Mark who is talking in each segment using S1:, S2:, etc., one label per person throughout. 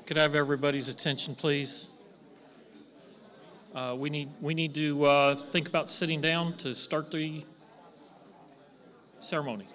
S1: Could I have everybody's attention, please? We need to think about sitting down to start the ceremony.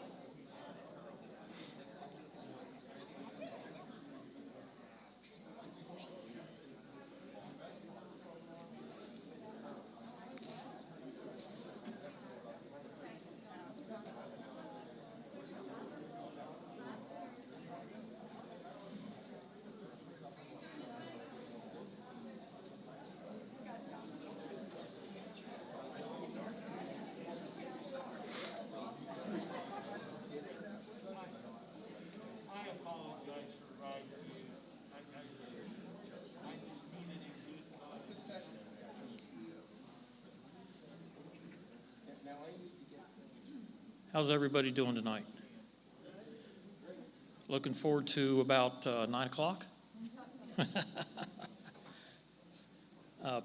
S1: How's everybody doing tonight? Looking forward to about 9 o'clock?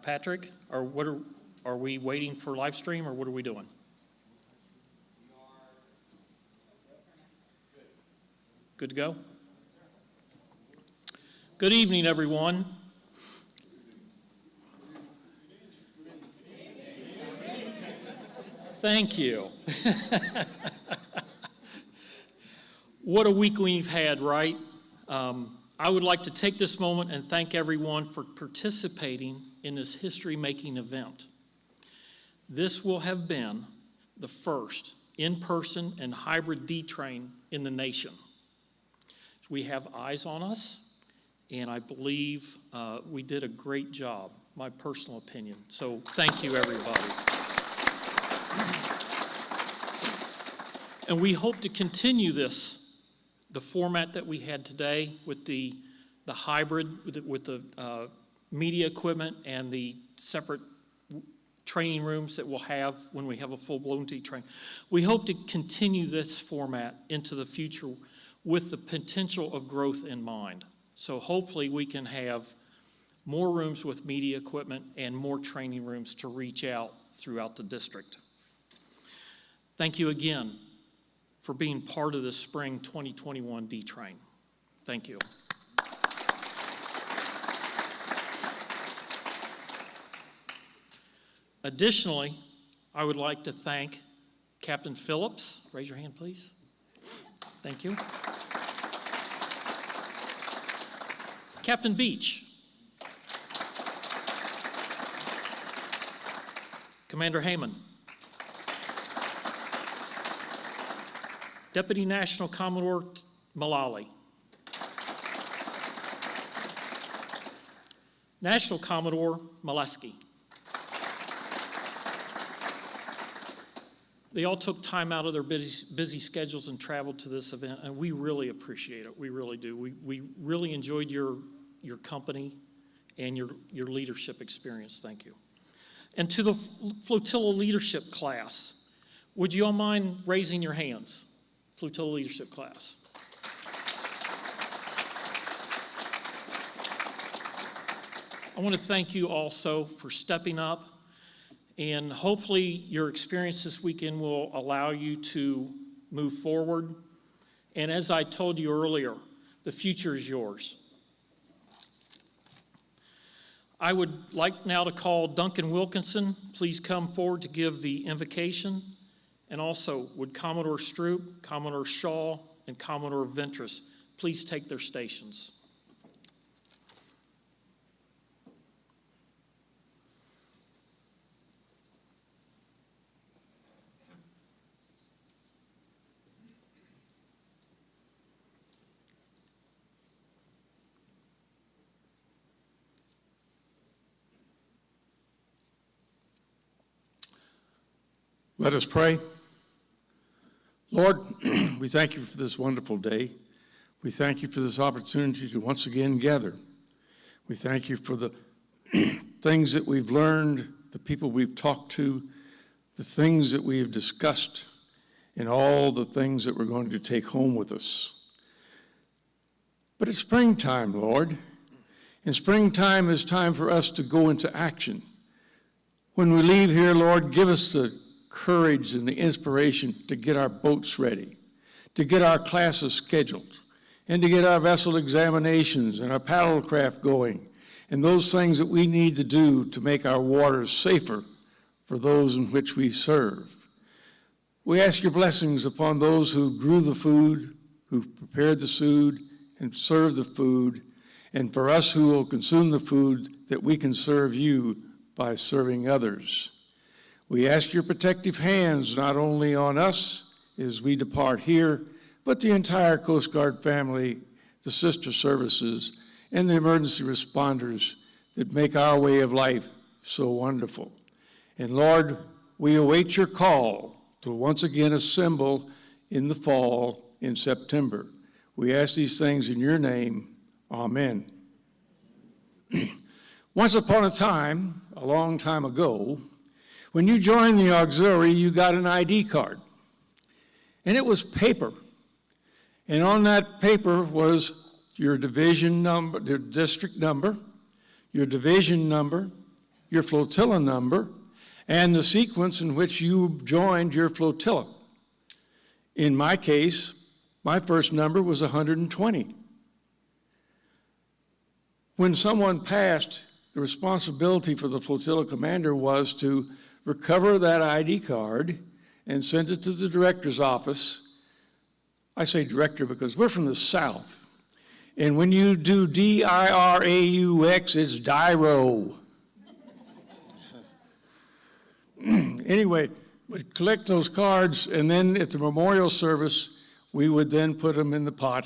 S1: Patrick, are we waiting for live stream, or what are we doing? Good to go? Good evening, everyone. Thank you. What a week we've had, right? I would like to take this moment and thank everyone for participating in this history-making event. This will have been the first in-person and hybrid D-train in the nation. We have eyes on us, and I believe we did a great job, my personal opinion. So thank you, everybody. And we hope to continue the format that we had today with the hybrid, with the media equipment and the separate training rooms that we'll have when we have a full-blown D-train. We hope to continue this format into the future with the potential of growth in mind. So hopefully we can have more rooms with media equipment and more training rooms to reach out throughout the district. Thank you again for being part of the spring 2021 D-Train. Thank you. Additionally, I would like to thank Captain Phillips. Raise your hand, please. Thank you. Captain Beach. Commander Heyman. Deputy National Commodore Mullally. National Commodore Molesky. They all took time out of their busy schedules and traveled to this event, and we really appreciate it. We really do. We really enjoyed your company and your leadership experience. Thank you. And to the flotilla leadership class, would you all mind raising your hands? Flotilla leadership class. I want to thank you also for stepping up, and hopefully your experience this weekend will allow you to move forward. And as I told you earlier, the future is yours. I would like now to call Duncan Wilkinson. Please come forward to give the invocation. And also, would Commodore Stroop, Commodore Shaw, and Commodore Ventress please take their stations.
S2: Let us pray. Lord, we thank you for this wonderful day. We thank you for this opportunity to once again gather. We thank you for the things that we've learned, the people we've talked to, the things that we have discussed, and all the things that we're going to take home with us. But it's springtime, Lord, and springtime is time for us to go into action. When we leave here, Lord, give us the courage and the inspiration to get our boats ready, to get our classes scheduled, and to get our vessel examinations and our paddle craft going, and those things that we need to do to make our waters safer for those in which we serve. We ask your blessings upon those who grew the food, who prepared the food and served the food, and for us who will consume the food, that we can serve you by serving others. We ask your protective hands not only on us as we depart here, but the entire Coast Guard family, the sister services, and the emergency responders that make our way of life so wonderful. And Lord, we await your call to once again assemble in the fall in September. We ask these things in your name. Amen. Once upon a time, a long time ago, when you joined the auxiliary, you got an ID card. And it was paper. And on that paper was your division number, your district number, your division number, your flotilla number, and the sequence in which you joined your flotilla. In my case, my first number was 120. When someone passed, the responsibility for the flotilla commander was to recover that ID card and send it to the director's office. I say director because we're from the South. And when you do D-I-R-A-U-X, it's Dyro. Anyway, we'd collect those cards, and then at the memorial service, we would then put them in the pot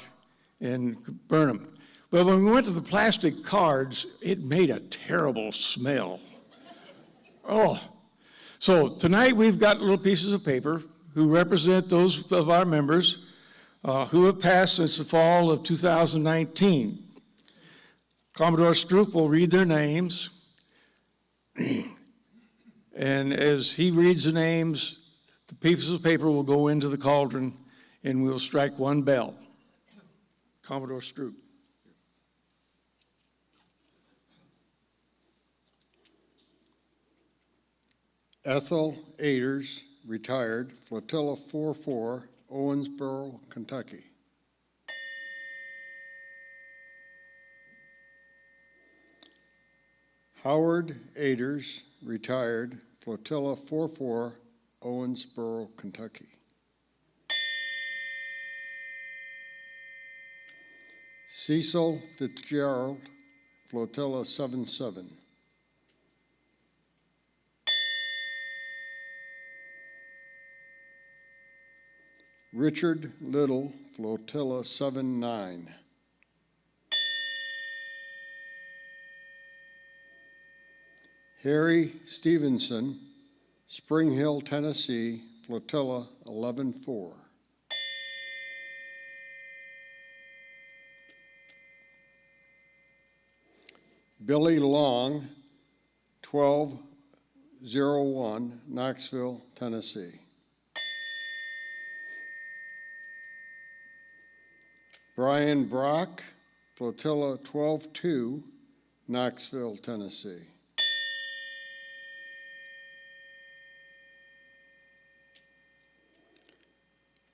S2: and burn them. But when we went to the plastic cards, it made a terrible smell. Oh. So tonight we've got little pieces of paper who represent those of our members who have passed since the fall of 2019. Commodore Stroop will read their names. And as he reads the names, the pieces of paper will go into the cauldron and we'll strike one bell. Commodore Stroop.
S3: Ethel Aders, retired, Flotilla 44, Owensboro, Kentucky. Howard Aders, retired, Flotilla 44, Owensboro, Kentucky. Cecil Fitzgerald, Flotilla 77. Richard Little, Flotilla 79. Harry Stevenson, Spring Hill, Tennessee, Flotilla 11-4. Billy Long, 1201, Knoxville, Tennessee. Brian Brock, Flotilla 12-2, Knoxville, Tennessee.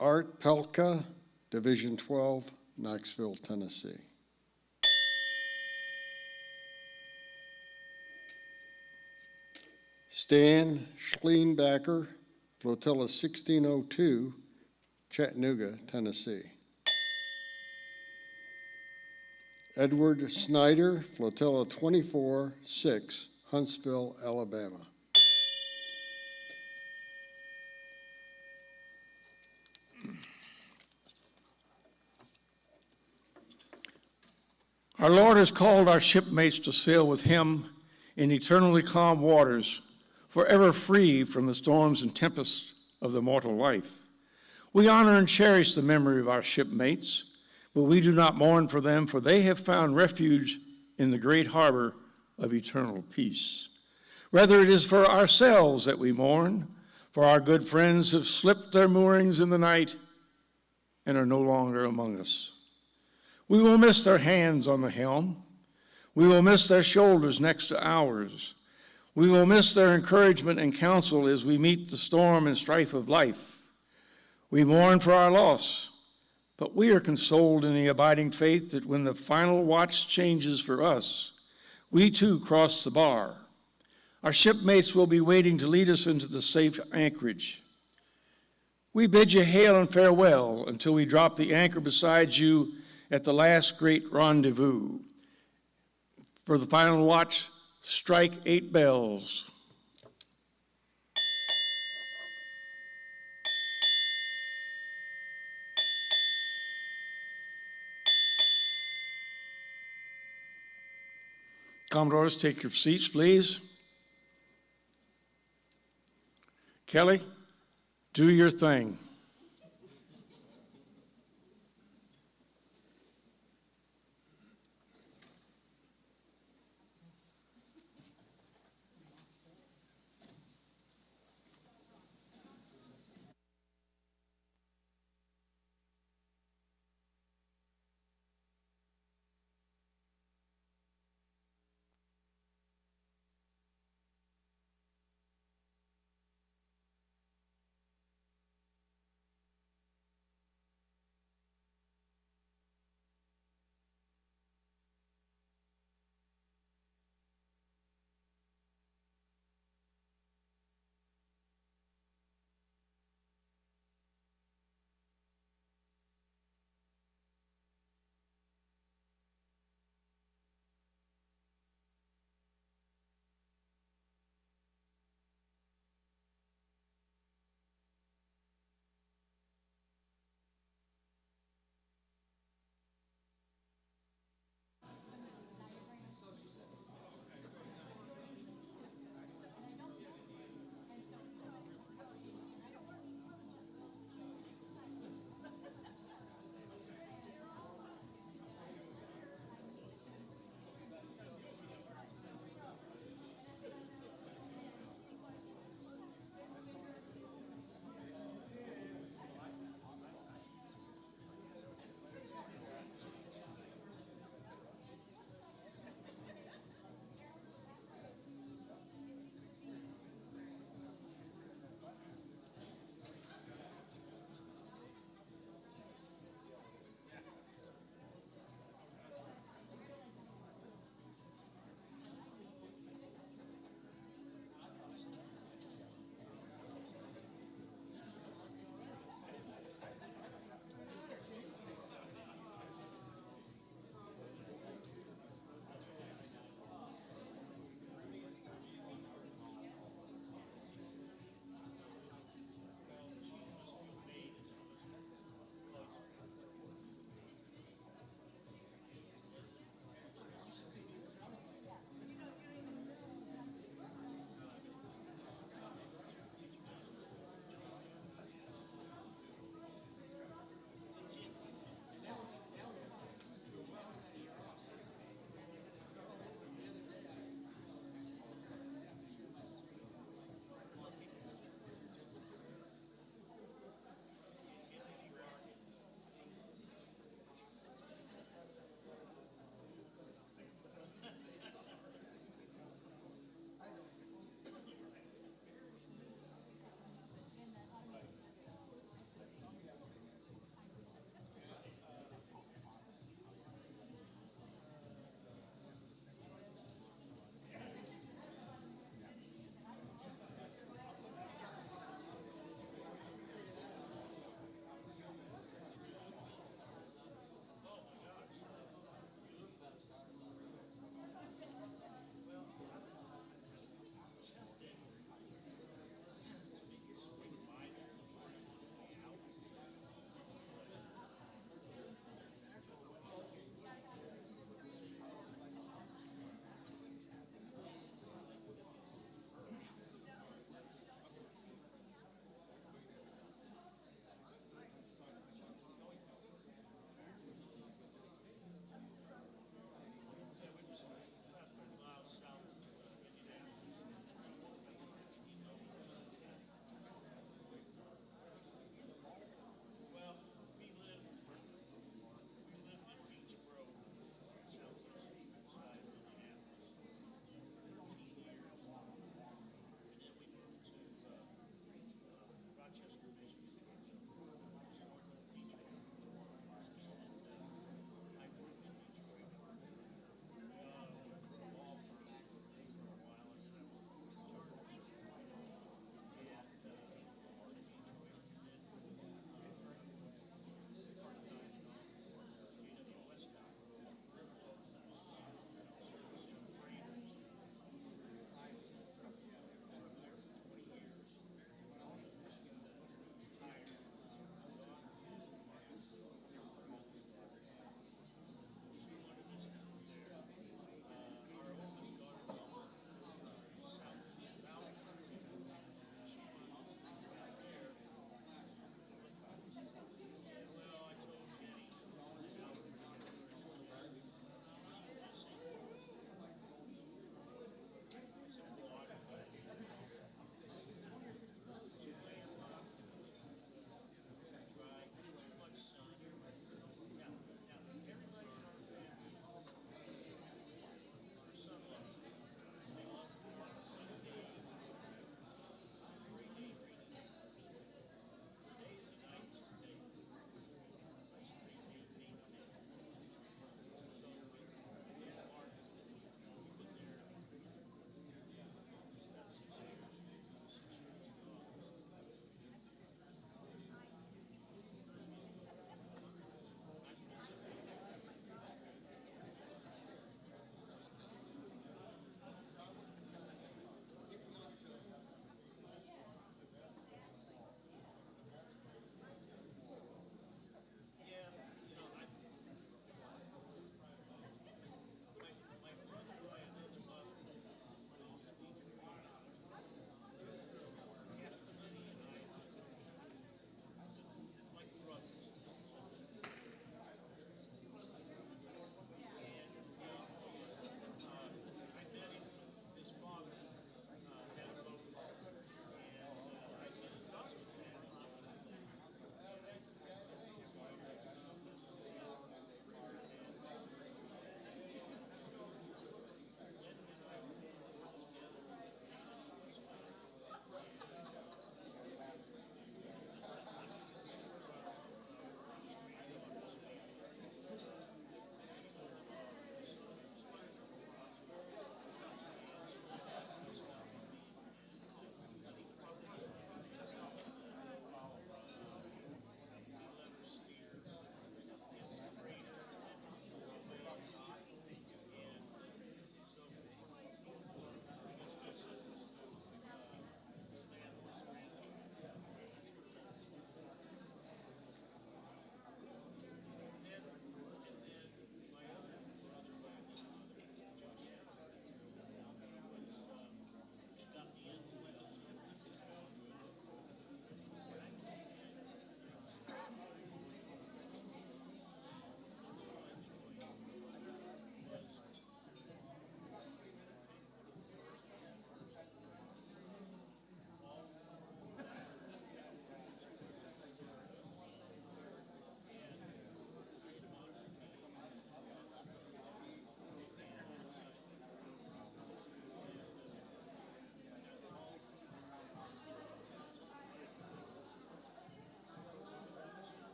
S3: Art Pelka, Division 12, Knoxville, Tennessee. Stan Schleenbacker, Flotilla 1602, Chattanooga, Tennessee. Edward Snyder, Flotilla 24-6, Huntsville, Alabama.
S2: Our Lord has called our shipmates to sail with him in eternally calm waters, forever free from the storms and tempests of the mortal life. We honor and cherish the memory of our shipmates, but we do not mourn for them, for they have found refuge in the great harbor of eternal peace. Rather, it is for ourselves that we mourn, for our good friends have slipped their moorings in the night and are no longer among us. We will miss their hands on the helm. We will miss their shoulders next to ours. We will miss their encouragement and counsel as we meet the storm and strife of life. We mourn for our loss, But we are consoled in the abiding faith that when the final watch changes for us, we too cross the bar. Our shipmates will be waiting to lead us into the safe anchorage. We bid you hail and farewell until we drop the anchor beside you at the last great rendezvous. For the final watch, strike 8 bells. Commodores, take your seats, please. Kelly, do your thing.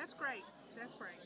S4: That's great. That's great.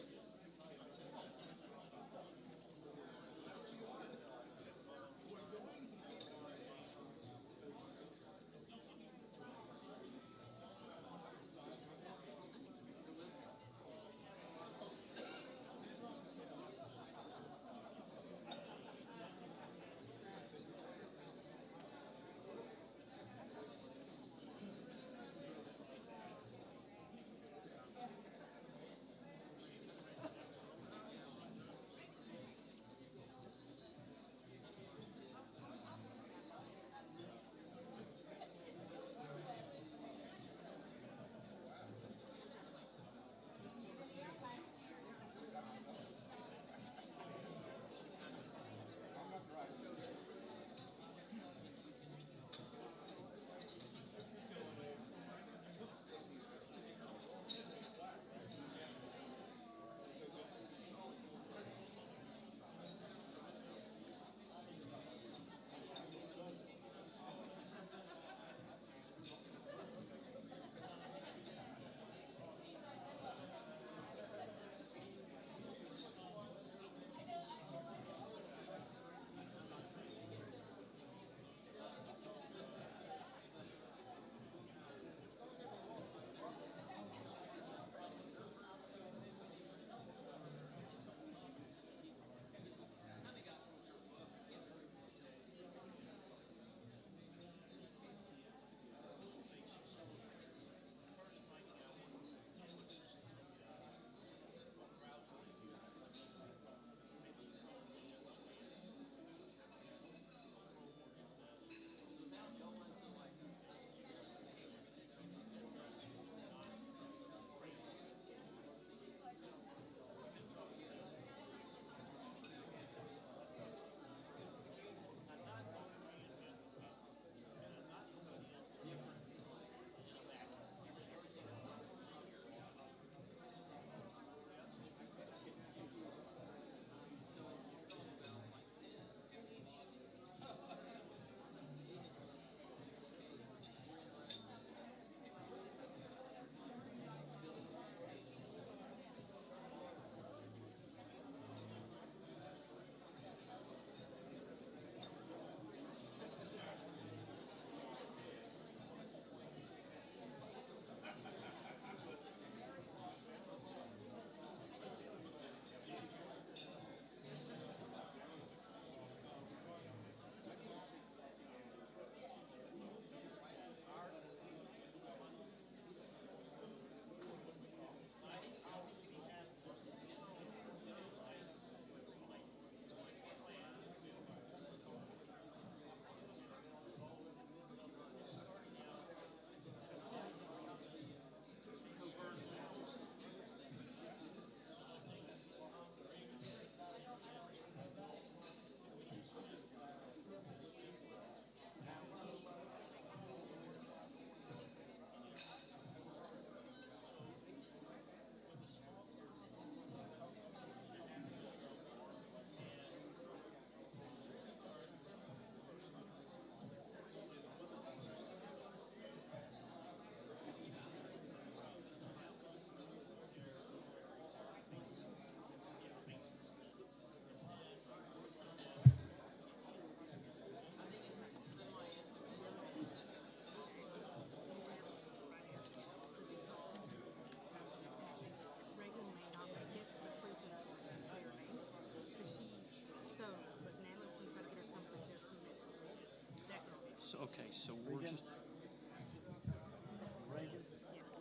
S1: So, okay, so we're just,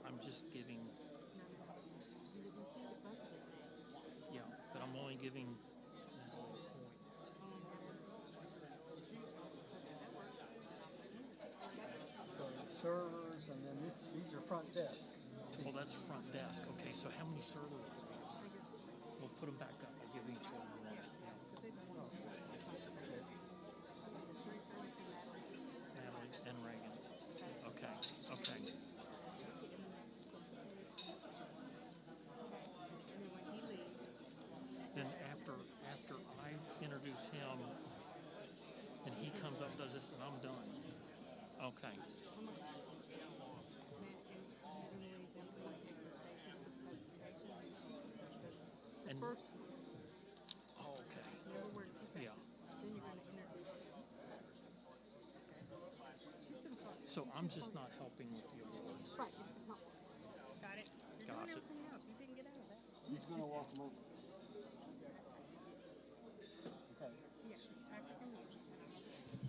S1: I'm just giving, yeah, but I'm only giving,
S5: So servers, and then these are front desk.
S1: well, that's front desk. Okay, so how many servers do we have? We'll put them back up. I'll give each one one. Natalie and Reagan. Okay, okay. Then after I introduce him and he comes up, does this, and I'm done. Okay. So I'm just not helping with the awards.
S4: Right, it's not working.
S5: Got it. You're doing
S1: Gotcha.
S5: everything else. You didn't get out of that.
S3: He's gonna walk him over. Okay,
S5: Yeah.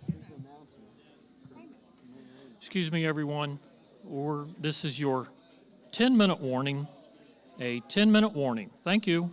S3: here's the announcement.
S1: Excuse me, everyone, this is your 10-minute warning, a 10-minute warning. Thank you.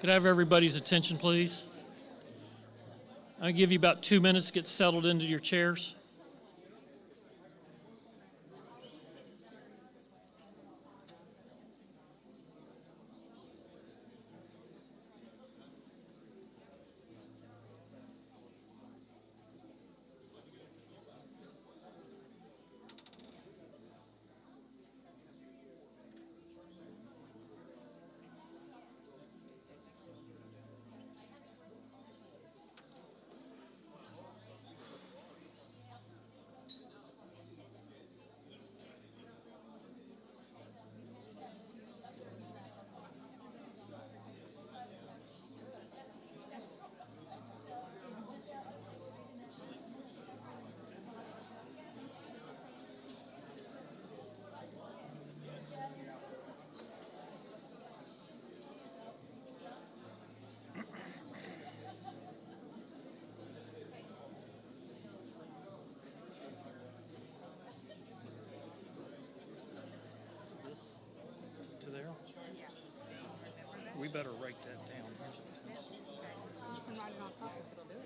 S1: Could I have everybody's attention, please? I'll give you about 2 minutes to get settled into your chairs. To there? We better write that down. Here's a pencil.
S4: You can write it on top if it'll do it.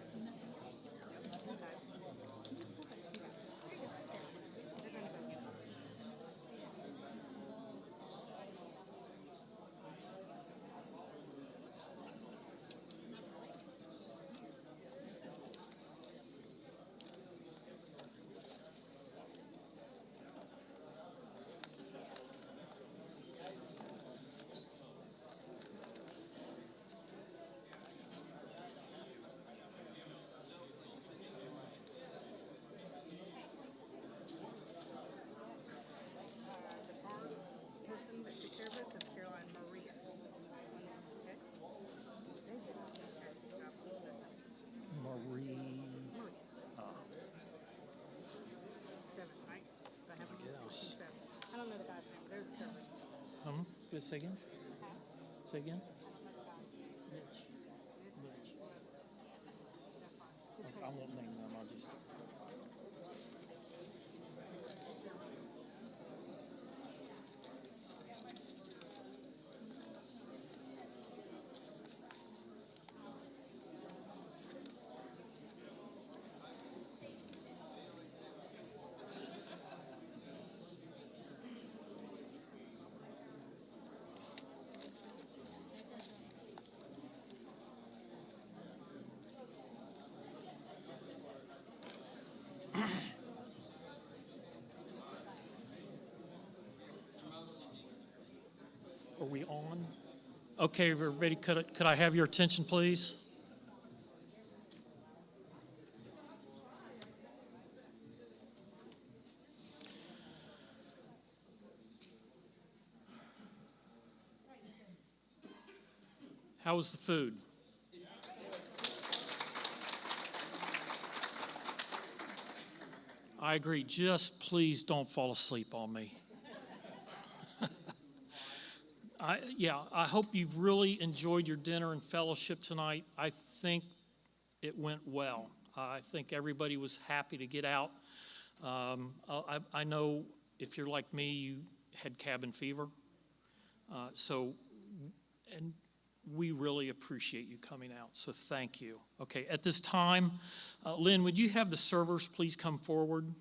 S1: Marie.
S4: Yes. I don't know the guy's name. They're the servers.
S1: Say again? Say again? Mitch. Okay, I won't name them. I'll just. Are we on? Okay, everybody, could I have your attention, please? How was the food? I agree. Just please don't fall asleep on me. I hope you've really enjoyed your dinner and fellowship tonight. I think it went well. I think everybody was happy to get out. I know if you're like me, you had cabin fever. And we really appreciate you coming out, so thank you. Okay, at this time, Lynn, would you have the servers please come forward?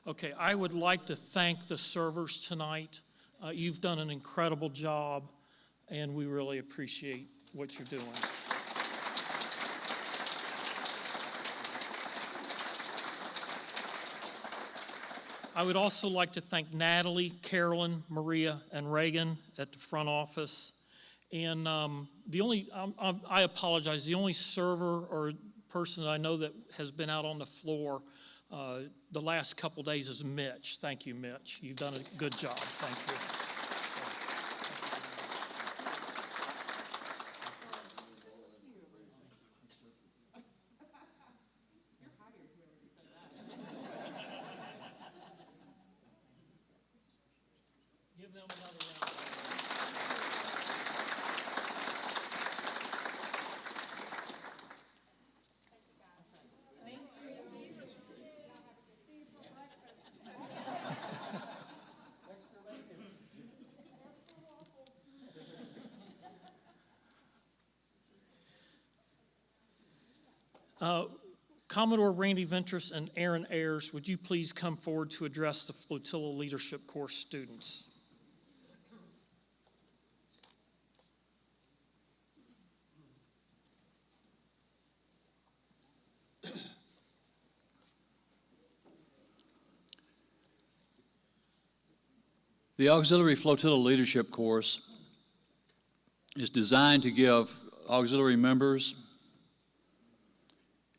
S1: Okay, I would like to thank the servers tonight. You've done an incredible job, and we really appreciate what you're doing. I would also like to thank Natalie, Carolyn, Maria, and Reagan at the front office. And I apologize, the only server or person that I know that has been out on the floor the last couple days is Mitch. Thank you, Mitch. You've done a good job. Thank you. Commodore Randy Ventris and Aaron Ayers, would you please come forward to address the Flotilla Leadership Course students?
S6: The Auxiliary Flotilla Leadership Course is designed to give auxiliary members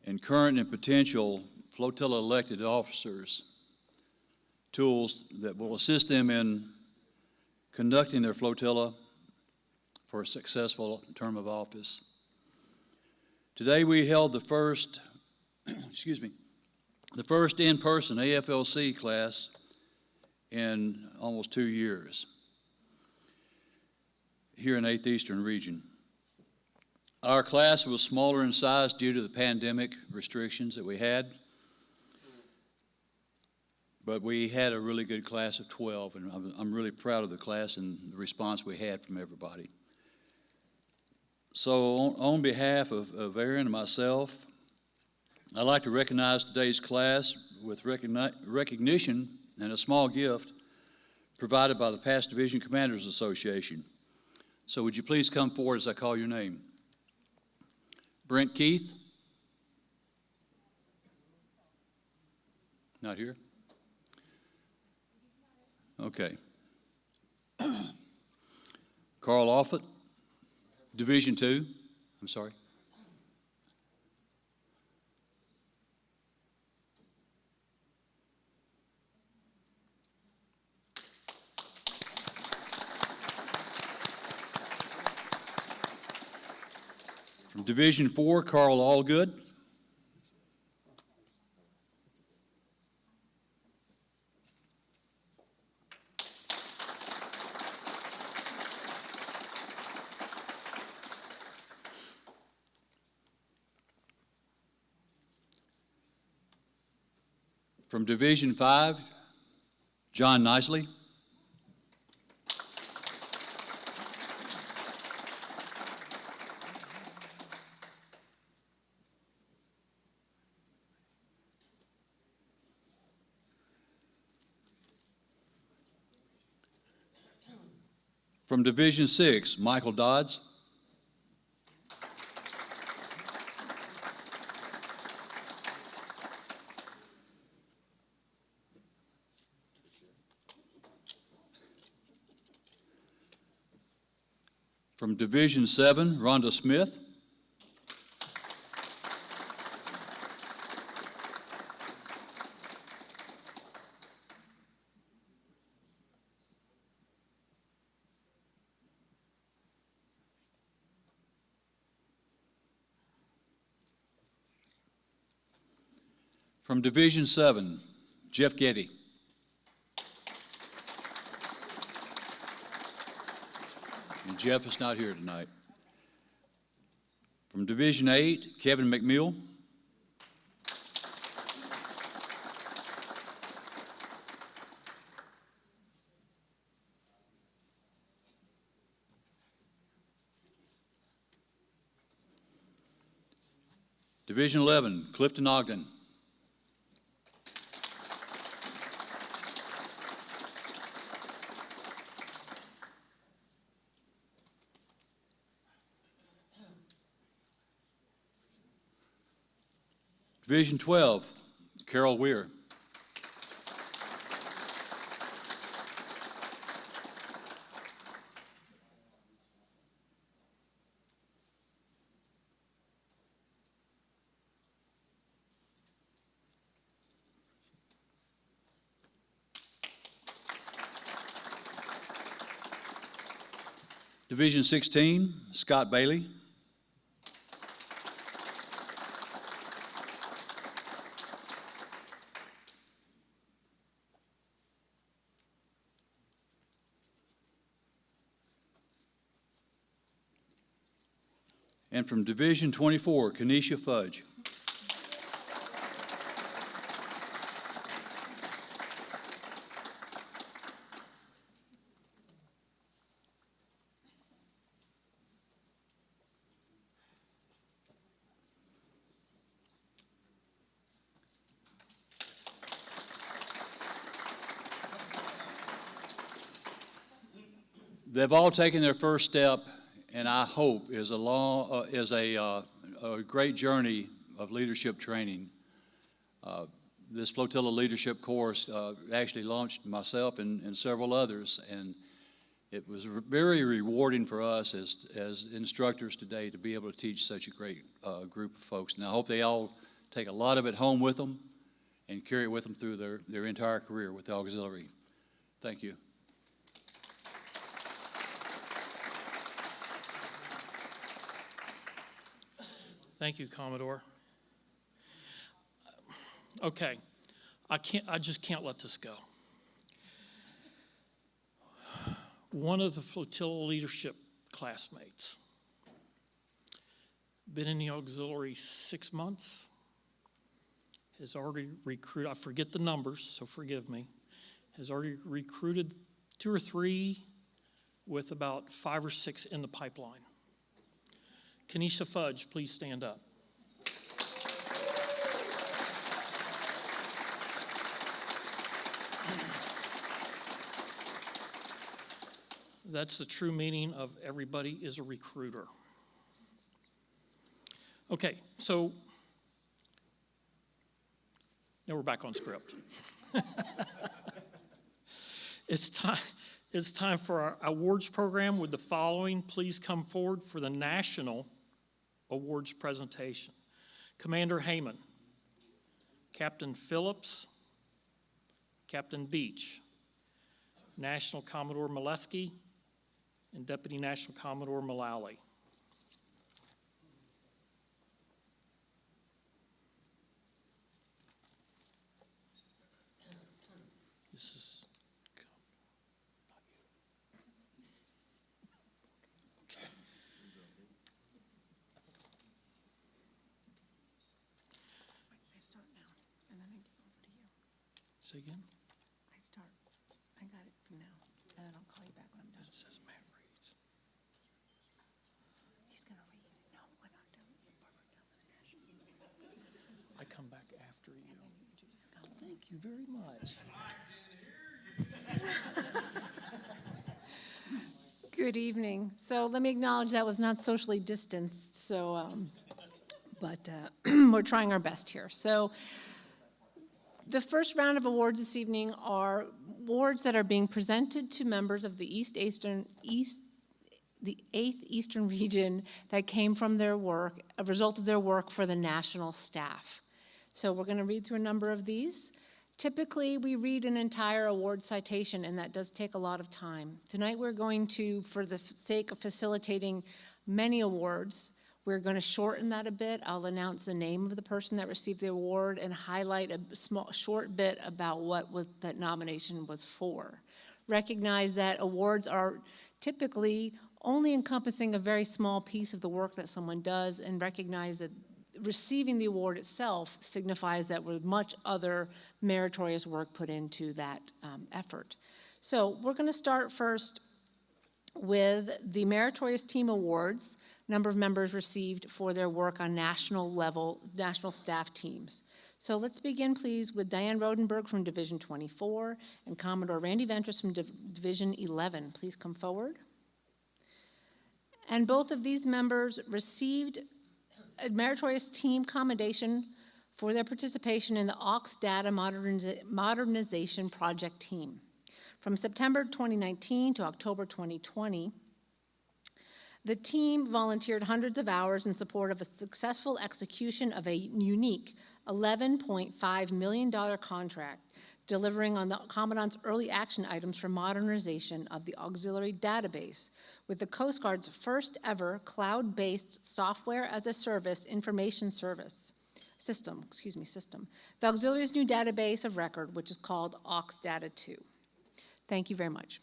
S6: and current and potential flotilla elected officers tools that will assist them in conducting their flotilla for a successful term of office. Today we held the first, the first in-person AFLC class in almost 2 years here in 8th Eastern Region. Our class was smaller in size due to the pandemic restrictions that we had, but we had a really good class of 12, and I'm really proud of the class and the response we had from everybody. So on behalf of Aaron and myself, I'd like to recognize today's class with recognition and a small gift provided by the Past Division Commanders Association. So would you please come forward as I call your name? Brent Keith? Not here? Okay. Carl Offit, Division 2, I'm sorry. From Division 4, Carl Allgood. From Division 5, John Nicely. From Division 6, Michael Dodds. From Division 7, Rhonda Smith. From Division 7, Jeff Getty. And Jeff is not here tonight. From Division 8, Kevin McMill. Division 11, Clifton Ogden. Division 12, Carol Weir. Division 16, Scott Bailey. And from Division 24, Kenesha Fudge. They've all taken their first step, and I hope is a great journey of leadership training. This flotilla leadership course actually launched myself and several others, and it was very rewarding for us as instructors today to be able to teach such a great group of folks. And I hope they all take a lot of it home with them and carry it with them through their entire career with the auxiliary. Thank you.
S1: Thank you, Commodore. Okay, I just can't let this go. One of the flotilla leadership classmates, been in the auxiliary 6 months, has already recruited, I forget the numbers, so forgive me, has already recruited 2 or 3 with about 5 or 6 in the pipeline. Kenesha Fudge, please stand up. That's the true meaning of everybody is a recruiter. Okay, so now we're back on script. It's time for our awards program. With the following, please come forward for the national awards presentation. Commander Heyman, Captain Phillips, Captain Beach, National Commodore Molesky, and Deputy National Commodore Mullally. This is not you. Okay.
S4: I start now, and then I give over to you.
S1: Say again?
S4: I start. I got it from now, and then I'll call you back when I'm done.
S1: It says Matt reads.
S4: He's gonna read. No, we're not done.
S1: I come back after you.
S4: And then you just come.
S1: Thank you very much.
S4: Good evening. So let me acknowledge that was not socially distanced, so, but we're trying our best here. So the first round of awards this evening are awards that are being presented to members of the the 8th Eastern Region that came from their work, a result of their work for the national staff. So we're going to read through a number of these. Typically, we read an entire award citation, and that does take a lot of time. Tonight, we're going to, for the sake of facilitating many awards, we're going to shorten that a bit. I'll announce the name of the person that received the award and highlight a short bit about what that nomination was for. Recognize that awards are typically only encompassing a very small piece of the work that someone does, and recognize that receiving the award itself signifies that with much other meritorious work put into that effort. So we're going to start first with the Meritorious Team Awards, number of members received for their work on national staff teams. So let's begin, please, with Diane Rodenberg from Division 24 and Commodore Randy Ventris from Division 11. Please come forward. And both of these members received a Meritorious Team Commendation for their participation in the AUX Data Modernization Project Team. From September 2019 to October 2020, the team volunteered hundreds of hours in support of a successful execution of a unique $11.5 million contract, delivering on the Commandant's early action items for modernization of the auxiliary database, with the Coast Guard's first ever cloud-based software-as-a-service information system. The auxiliary's new database of record, which is called AUX Data 2. Thank you very much.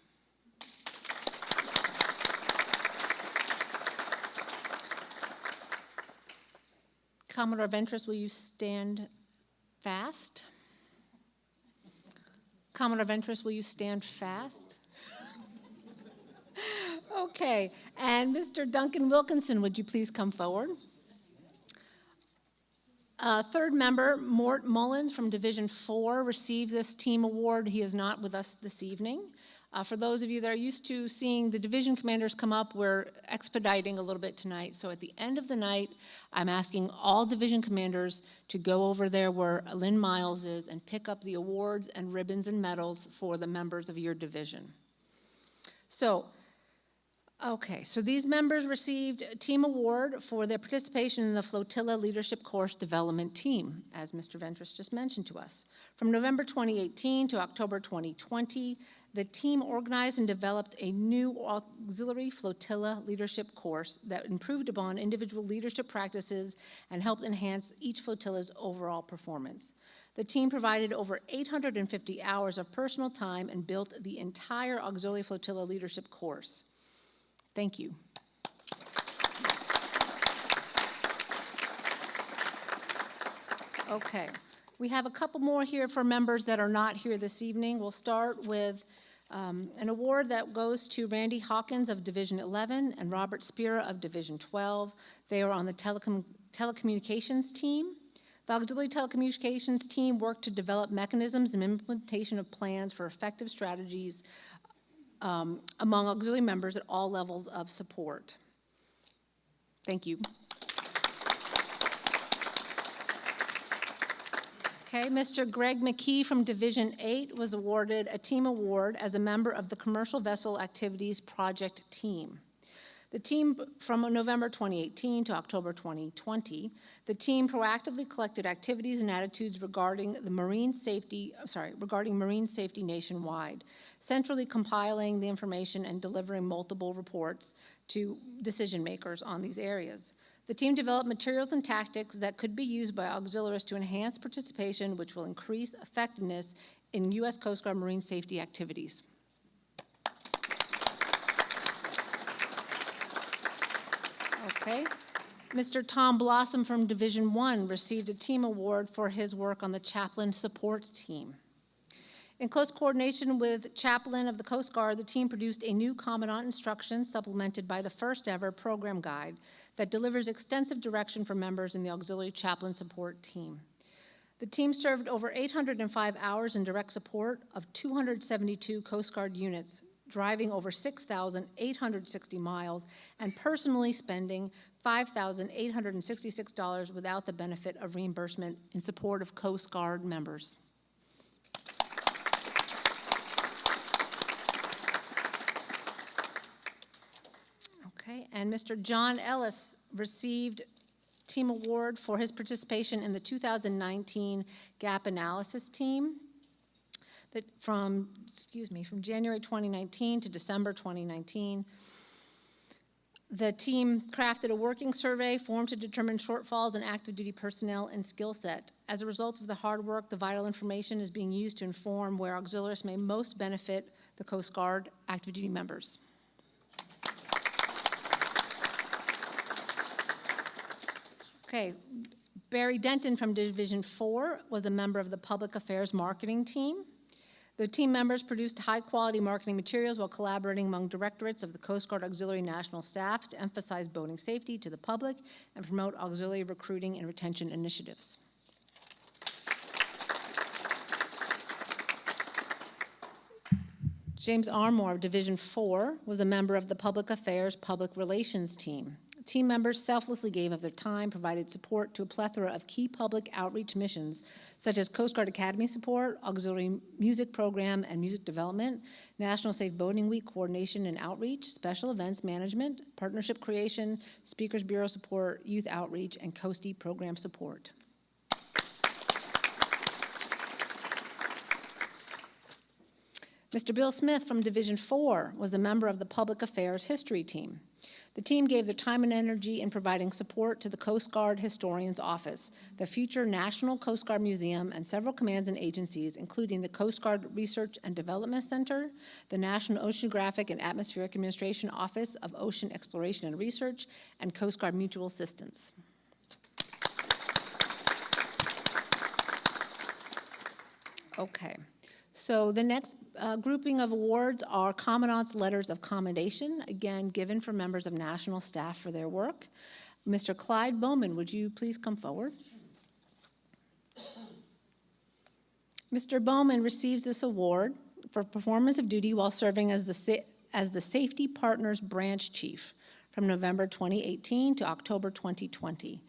S4: Commodore Ventris, will you stand fast? Commodore Ventris, will you stand fast? Okay, and Mr. Duncan Wilkinson, would you please come forward? Third member, Mort Mullins from Division 4, received this team award. He is not with us this evening. For those of you that are used to seeing the division commanders come up, we're expediting a little bit tonight. So at the end of the night, I'm asking all division commanders to go over there where Lynn Miles is and pick up the awards and ribbons and medals for the members of your division. So, okay, so these members received a team award for their participation in the Flotilla Leadership Course Development Team, as Mr. Ventris just mentioned to us. From November 2018 to October 2020, the team organized and developed a new auxiliary flotilla leadership course that improved upon individual leadership practices and helped enhance each flotilla's overall performance. The team provided over 850 hours of personal time and built the entire auxiliary flotilla leadership course. Thank you. Okay, we have a couple more here for members that are not here this evening. We'll start with an award that goes to Randy Hawkins of Division 11 and Robert Spira of Division 12. They are on the telecommunications team. The auxiliary telecommunications team worked to develop mechanisms and implementation of plans for effective strategies among auxiliary members at all levels of support. Thank you. Okay, Mr. Greg McKee from Division 8 was awarded a team award as a member of the Commercial Vessel Activities Project Team. The team, from November 2018 to October 2020, the team proactively collected activities and attitudes regarding marine safety nationwide, centrally compiling the information and delivering multiple reports to decision makers on these areas. The team developed materials and tactics that could be used by auxiliaries to enhance participation, which will increase effectiveness in U.S. Coast Guard marine safety activities. Okay. Mr. Tom Blossom from Division 1 received a team award for his work on the chaplain support team. In close coordination with chaplain of the Coast Guard, the team produced a new Commandant instruction supplemented by the first ever program guide that delivers extensive direction for members in the auxiliary chaplain support team. The team served over 805 hours in direct support of 272 Coast Guard units, driving over 6,860 miles and personally spending $5,866 without the benefit of reimbursement in support of Coast Guard members. Okay, and Mr. John Ellis received team award for his participation in the 2019 gap analysis team. That from January 2019 to December 2019. The team crafted a working survey formed to determine shortfalls in active duty personnel and skill set. As a result of the hard work, the vital information is being used to inform where auxiliaries may most benefit the Coast Guard active duty members. Okay, Barry Denton from Division 4 was a member of the Public Affairs Marketing Team. The team members produced high-quality marketing materials while collaborating among directorates of the Coast Guard Auxiliary National Staff to emphasize boating safety to the public and promote auxiliary recruiting and retention initiatives. James Armour of Division 4 was a member of the Public Affairs Public Relations Team. Team members selflessly gave of their time, provided support to a plethora of key public outreach missions, such as Coast Guard Academy support, auxiliary music program and music development, National Safe Boating Week coordination and outreach, special events management, partnership creation, Speakers Bureau support, youth outreach, and COASTI program support. Mr. Bill Smith from Division 4 was a member of the Public Affairs History Team. The team gave their time and energy in providing support to the Coast Guard Historian's Office, the future National Coast Guard Museum, and several commands and agencies, including the Coast Guard Research and Development Center, the National Oceanographic and Atmospheric Administration Office of Ocean Exploration and Research, and Coast Guard Mutual Assistance. Okay. So the next grouping of awards are Commandant's Letters of Commendation, again given for members of national staff for their work. Mr. Clyde Bowman, would you please come forward? Mr. Bowman receives this award for performance of duty while serving as the Safety Partners Branch Chief from November 2018 to October 2020.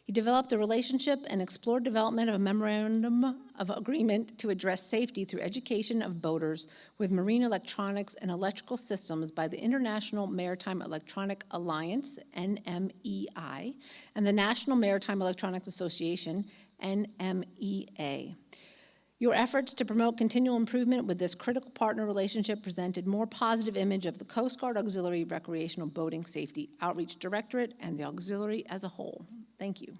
S4: He developed a relationship and explored development of a memorandum of agreement to address safety through education of boaters with marine electronics and electrical systems by the International Maritime Electronic Alliance, NMEI, and the National Maritime Electronics Association, NMEA. Your efforts to promote continual improvement with this critical partner relationship presented more positive image of the Coast Guard Auxiliary Recreational Boating Safety Outreach Directorate and the auxiliary as a whole. Thank you.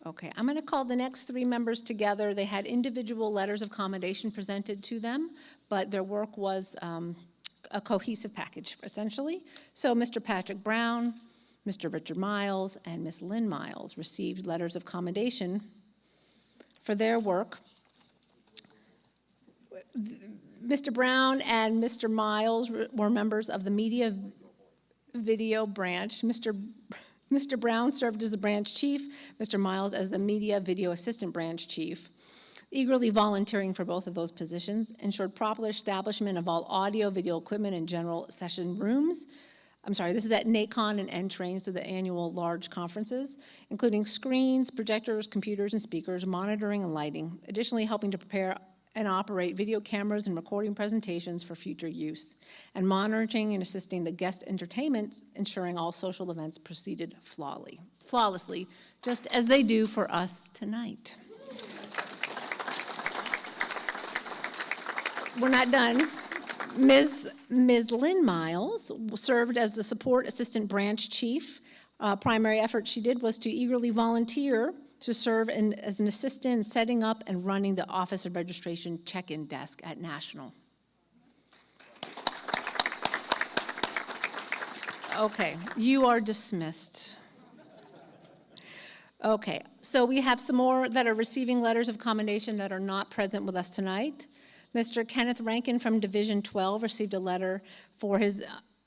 S4: Okay, I'm going to call the next three members together. They had individual letters of commendation presented to them, but their work was a cohesive package, essentially. So Mr. Patrick Brown, Mr. Richard Miles, and Ms. Lynn Miles received letters of commendation for their work. Mr. Brown and Mr. Miles were members of the Media Video Branch. Mr. Brown served as the branch chief, Mr. Miles as the Media Video Assistant Branch Chief. Eagerly volunteering for both of those positions, ensured proper establishment of all audio, video equipment, and general session rooms. I'm sorry, this is at NACON and N-Train, so the annual large conferences, including screens, projectors, computers, and speakers, monitoring and lighting. Additionally, helping to prepare and operate video cameras and recording presentations for future use, and monitoring and assisting the guest entertainment, ensuring all social events proceeded flawlessly, just as they do for us tonight. We're not done. Ms. Lynn Miles served as the Support Assistant Branch Chief. Primary effort she did was to eagerly volunteer to serve as an assistant in setting up and running the Office of Registration check-in desk at National. Okay, you are dismissed. Okay, so we have some more that are receiving letters of commendation that are not present with us tonight. Mr. Kenneth Rankin from Division 12 received a letter for his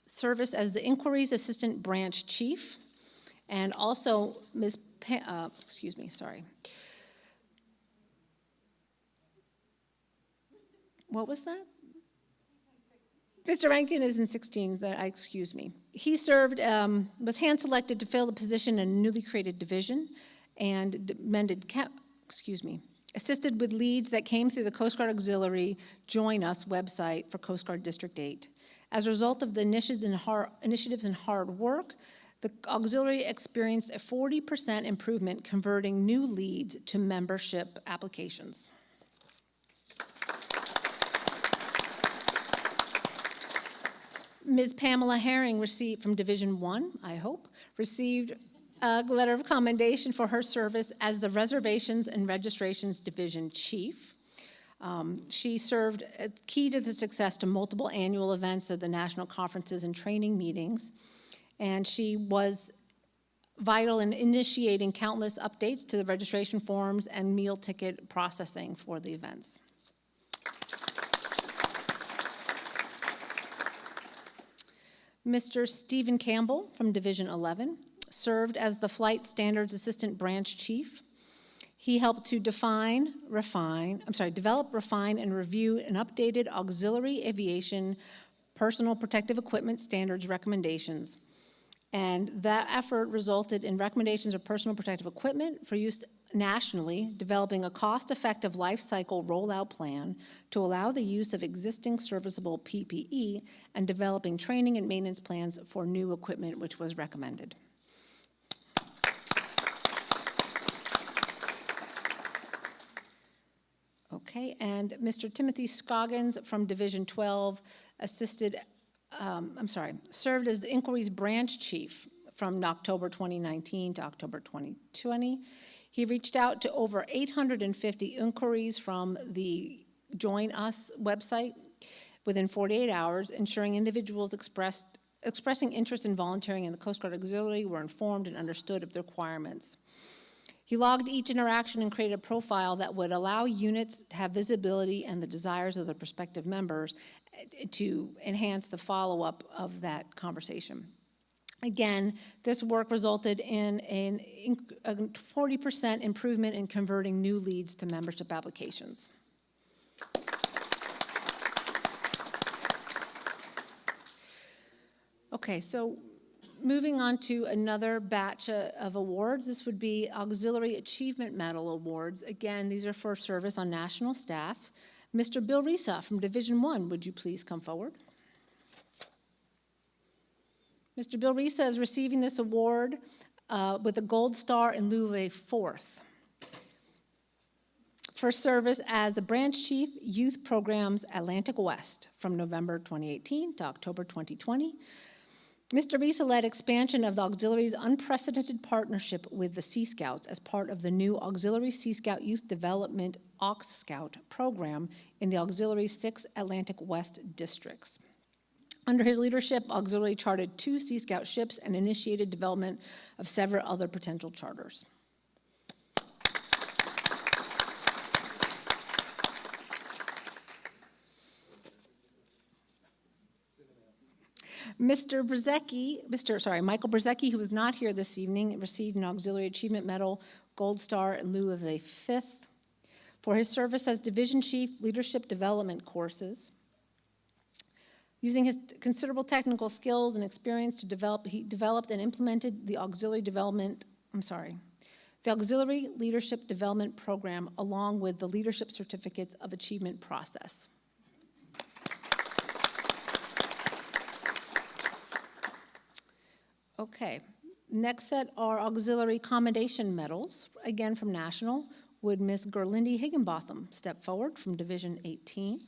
S4: service as the Inquiries Assistant Branch Chief, and also Ms. What was that? Mr. Rankin is in 16, excuse me. He served, was hand-selected to fill the position in a newly created division and assisted with leads that came through the Coast Guard Auxiliary Join Us website for Coast Guard District 8. As a result of the initiatives and hard work, the auxiliary experienced a 40% improvement converting new leads to membership applications. Ms. Pamela Herring received, from Division 1, I hope, received a letter of commendation for her service as the Reservations and Registrations Division Chief. She served key to the success to multiple annual events of the national conferences and training meetings, and she was vital in initiating countless updates to the registration forms and meal ticket processing for the events. Mr. Stephen Campbell from Division 11 served as the Flight Standards Assistant Branch Chief. He helped to develop, refine, and review an updated auxiliary aviation personal protective equipment standards recommendations. And that effort resulted in recommendations of personal protective equipment for use nationally, developing a cost-effective life cycle rollout plan to allow the use of existing serviceable PPE, and developing training and maintenance plans for new equipment, which was recommended. Okay, and Mr. Timothy Scoggins from Division 12 served as the Inquiries Branch Chief from October 2019 to October 2020. He reached out to over 850 inquiries from the Join Us website within 48 hours, ensuring individuals expressing interest in volunteering in the Coast Guard Auxiliary were informed and understood of the requirements. He logged each interaction and created a profile that would allow units to have visibility and the desires of the prospective members to enhance the follow-up of that conversation. Again, this work resulted in a 40% improvement in converting new leads to membership applications. Okay, so moving on to another batch of awards. This would be Auxiliary Achievement Medal Awards. Again, these are for service on national staff. Mr. Bill Risa from Division 1, would you please come forward? Mr. Bill Risa is receiving this award with a gold star in lieu of a fourth for service as the Branch Chief, Youth Programs, Atlantic West, from November 2018 to October 2020. Mr. Risa led expansion of the Auxiliary's unprecedented partnership with the Sea Scouts as part of the new Auxiliary Sea Scout Youth Development Aux Scout program in the Auxiliary's 6 Atlantic West districts. Under his leadership, Auxiliary chartered 2 Sea Scout ships and initiated development of several other potential charters. Michael Brzezicki, who is not here this evening, received an Auxiliary Achievement Medal Gold Star in lieu of a fifth for his service as Division Chief Leadership Development Courses. Using his considerable technical skills and experience to develop, he developed and implemented the Auxiliary Leadership Development Program along with the Leadership Certificates of Achievement process. Okay, next set are Auxiliary Commendation Medals, again from National. Would Ms. Gerlindy Higginbotham step forward from Division 18?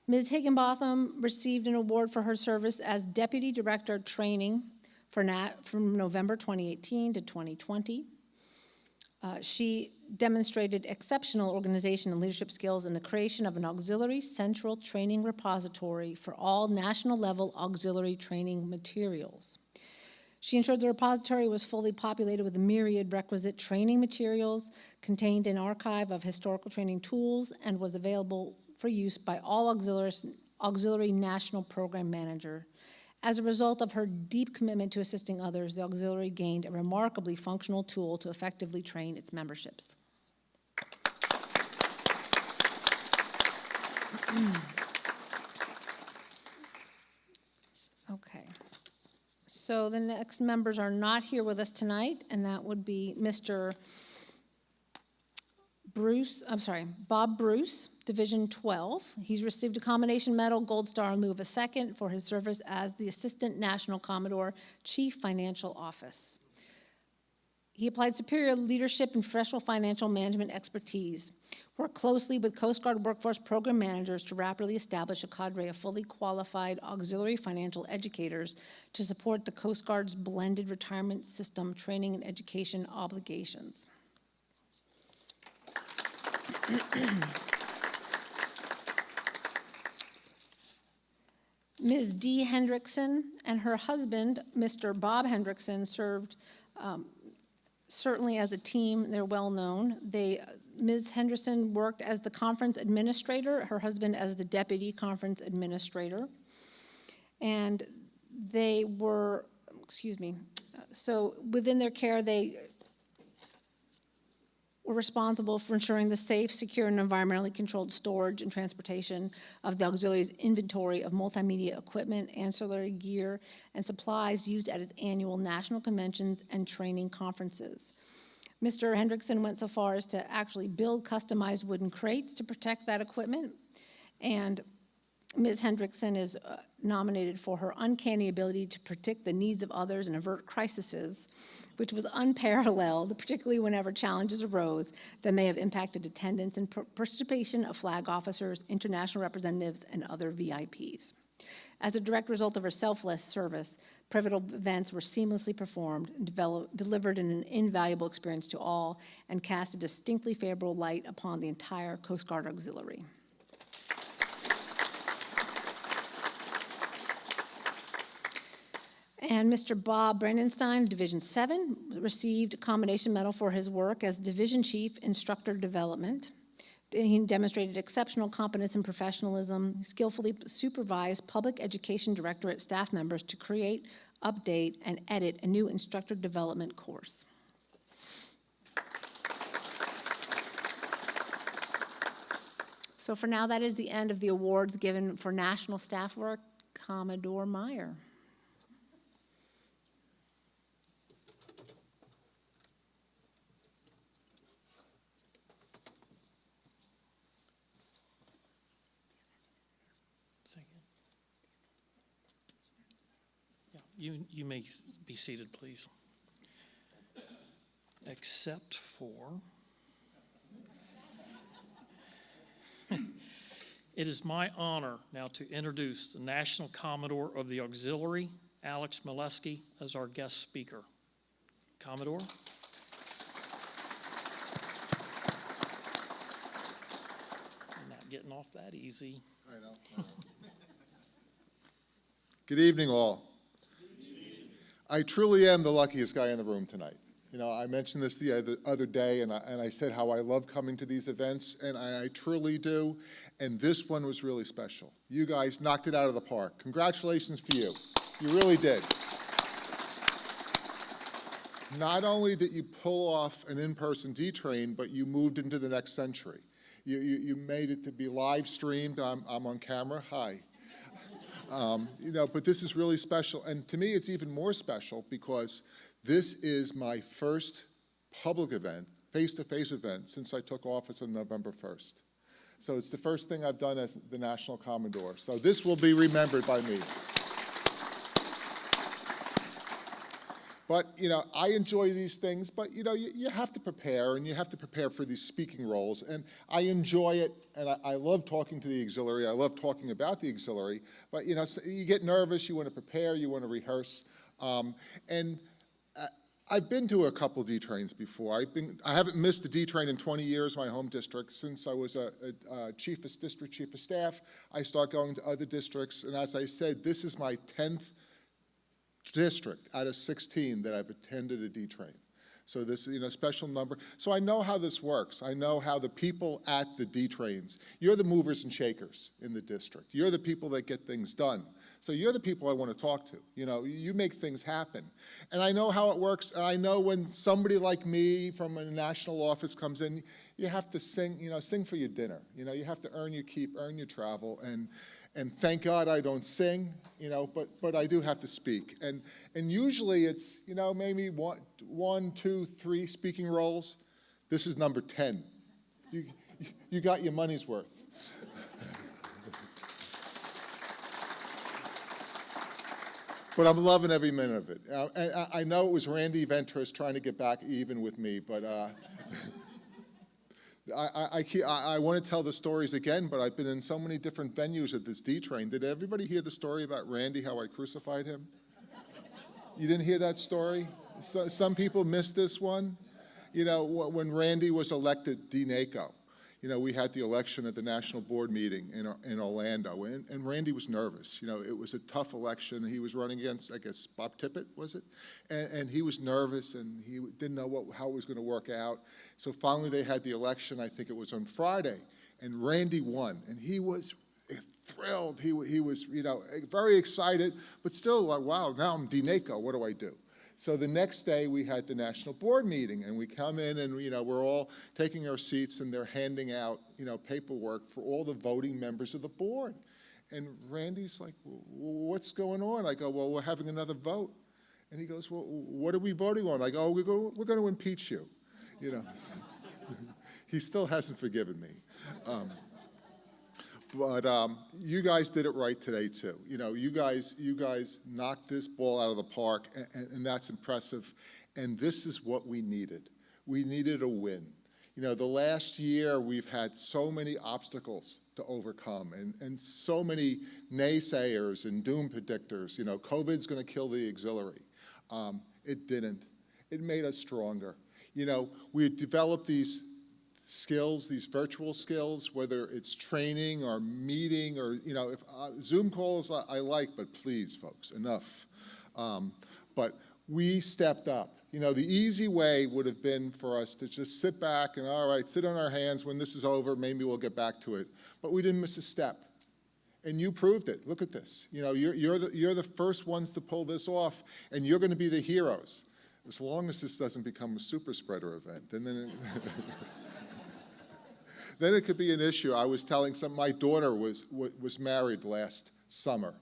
S4: Ms. Higginbotham received an award for her service as Deputy Director of Training from November 2018 to 2020. She demonstrated exceptional organization and leadership skills in the creation of an auxiliary central training repository for all national-level auxiliary training materials. She ensured the repository was fully populated with a myriad requisite training materials, contained an archive of historical training tools, and was available for use by all auxiliary national program manager. As a result of her deep commitment to assisting others, the auxiliary gained a remarkably functional tool to effectively train its memberships. Okay. So the next members are not here with us tonight, and that would be Mr. Bob Bruce, Division 12. He's received a Commendation Medal, Gold Star in lieu of a second for his service as the Assistant National Commodore, Chief Financial Office. He applied superior leadership and professional financial management expertise, worked closely with Coast Guard workforce program managers to rapidly establish a cadre of fully qualified auxiliary financial educators to support the Coast Guard's blended retirement system training and education obligations. Ms. Dee Hendrickson and her husband, Mr. Bob Hendrickson, served certainly as a team. They're well known. Ms. Hendrickson worked as the conference administrator, her husband as the deputy conference administrator. And they were, so within their care, they were responsible for ensuring the safe, secure, and environmentally controlled storage and transportation of the auxiliary's inventory of multimedia equipment, ancillary gear, and supplies used at its annual national conventions and training conferences. Mr. Hendrickson went so far as to actually build customized wooden crates to protect that equipment, and Ms. Hendrickson is nominated for her uncanny ability to predict the needs of others and avert crises, which was unparalleled, particularly whenever challenges arose that may have impacted attendance and participation of flag officers, international representatives, and other VIPs. As a direct result of her selfless service, pivotal events were seamlessly performed, and delivered an invaluable experience to all, and cast a distinctly favorable light upon the entire Coast Guard Auxiliary. And Mr. Bob Brandenstein, Division 7, received a Commendation Medal for his work as Division Chief Instructor Development. He demonstrated exceptional competence and professionalism. He skillfully supervised public education directorate staff members to create, update, and edit a new instructor development course. So for now, that is the end of the awards given for national staff work. Commodore Meyer.
S1: Say again. Yeah, you may be seated, please. Except for, it is my honor now to introduce the National Commodore of the Auxiliary, Alex Mileski, as our guest speaker. Commodore. You're not getting off that easy.
S7: I know. Good evening, all. I truly am the luckiest guy in the room tonight. You know, I mentioned this the other day, and I said how I love coming to these events, and I truly do. And this one was really special. You guys knocked it out of the park. Congratulations for you. You really did. Not only did you pull off an in-person D-Train, but you moved into the next century. You made it to be live streamed. I'm on camera. Hi. You know, but this is really special. And to me, it's even more special because this is my first public event, face-to-face event, since I took office on November 1st. So it's the first thing I've done as the National Commodore. So this will be remembered by me. But, you know, I enjoy these things, but, you know, you have to prepare, and you have to prepare for these speaking roles. And I enjoy it, and I love talking to the auxiliary. I love talking about the auxiliary. But, you know, so you get nervous, you want to prepare, you want to rehearse. I've been to a couple D-Trains before. I haven't missed a D-Train in 20 years, my home district. Since I was a district chief of staff, I started going to other districts. And as I said, this is my 10th district out of 16 that I've attended a D-Train. So this is, you know, a special number. So I know how this works. I know how the people at the D-Trains, you're the movers and shakers in the district. You're the people that get things done. So you're the people I want to talk to. You know, you make things happen. And I know how it works. And I know when somebody like me from a national office comes in, you have to sing, you know, sing for your dinner. You know, you have to earn your keep, earn your travel. And thank God I don't sing, you know, but I do have to speak. And usually it's, you know, maybe one, two, three speaking roles. This is number 10. You got your money's worth. But I'm loving every minute of it. I know it was Randy Ventress trying to get back even with me, but I want to tell the stories again, but I've been in so many different venues at this D-Train. Did everybody hear the story about Randy, how I crucified him? You didn't hear that story? Some people missed this one. You know, when Randy was elected D8ER, you know, we had the election at the national board meeting in Orlando, and Randy was nervous. You know, it was a tough election. He was running against, I guess, Bob Tippett, was it? And he was nervous, and he didn't know how it was going to work out. So finally they had the election, I think it was on Friday, and Randy won, and he was thrilled. He was, you know, very excited, but still like, wow, now I'm D8ER, what do I do? So the next day we had the national board meeting, and we come in and, you know, we're all taking our seats, and they're handing out, you know, paperwork for all the voting members of the board. And Randy's like, what's going on? I go, well, we're having another vote. And he goes, well, what are we voting on? I go, we're going to impeach you, you know. He still hasn't forgiven me. But you guys did it right today, too. You know, you guys knocked this ball out of the park, and that's impressive. And this is what we needed. We needed a win. You know, the last year we've had so many obstacles to overcome, and so many naysayers and doom predictors. You know, COVID's going to kill the auxiliary. It didn't. It made us stronger. You know, we developed these skills, these virtual skills, whether it's training or meeting or, you know, if Zoom calls I like, but please, folks, enough. But we stepped up You know, the easy way would have been for us to just sit back and, all right, sit on our hands. When this is over, maybe we'll get back to it. But we didn't miss a step. And you proved it. Look at this. You know, you're the first ones to pull this off, and you're going to be the heroes. As long as this doesn't become a super spreader event, and then then it could be an issue. I was telling my daughter was married last summer,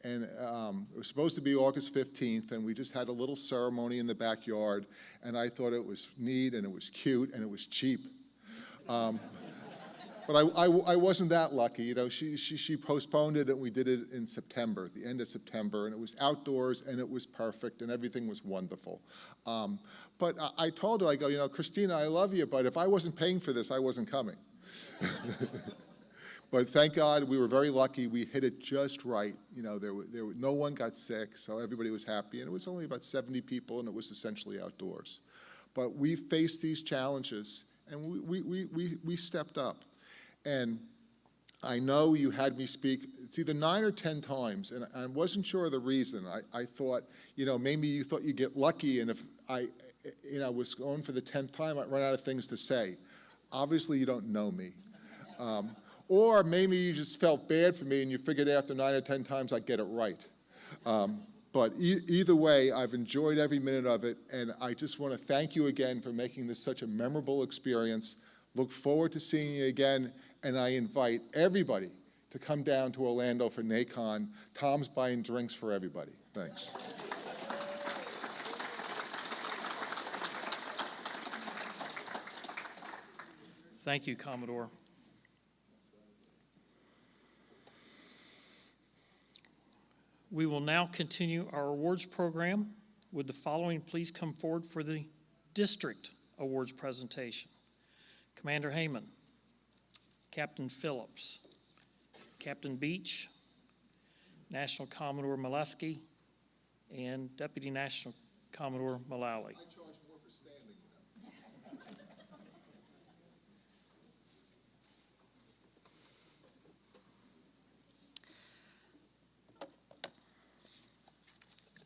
S7: and it was supposed to be August 15th, and we just had a little ceremony in the backyard, and I thought it was neat, and it was cute, and it was cheap. But I wasn't that lucky. You know, she postponed it, and we did it in September, the end of September, and it was outdoors, and it was perfect, and everything was wonderful. But I told her, I go, you know, Christina, I love you, but if I wasn't paying for this, I wasn't coming. But thank God we were very lucky. We hit it just right. You know, no one got sick, so everybody was happy, and it was only about 70 people, and it was essentially outdoors. But we faced these challenges, and we stepped up. And I know you had me speak, it's either 9 or 10 times, and I wasn't sure of the reason. I thought, you know, maybe you thought you'd get lucky, and if I was going for the 10th time, I'd run out of things to say. Obviously, you don't know me. Or maybe you just felt bad for me, and you figured after 9 or 10 times I'd get it right. But either way, I've enjoyed every minute of it, and I just want to thank you again for making this such a memorable experience. Look forward to seeing you again, and I invite everybody to come down to Orlando for NACON. Tom's buying drinks for everybody. Thanks.
S1: Thank you, Commodore. We will now continue our awards program. Would the following please come forward for the district awards presentation? Commander Heyman, Captain Phillips, Captain Beach, National Commodore Molesky, and Deputy National Commodore Mullally.
S7: I charge more for standing, you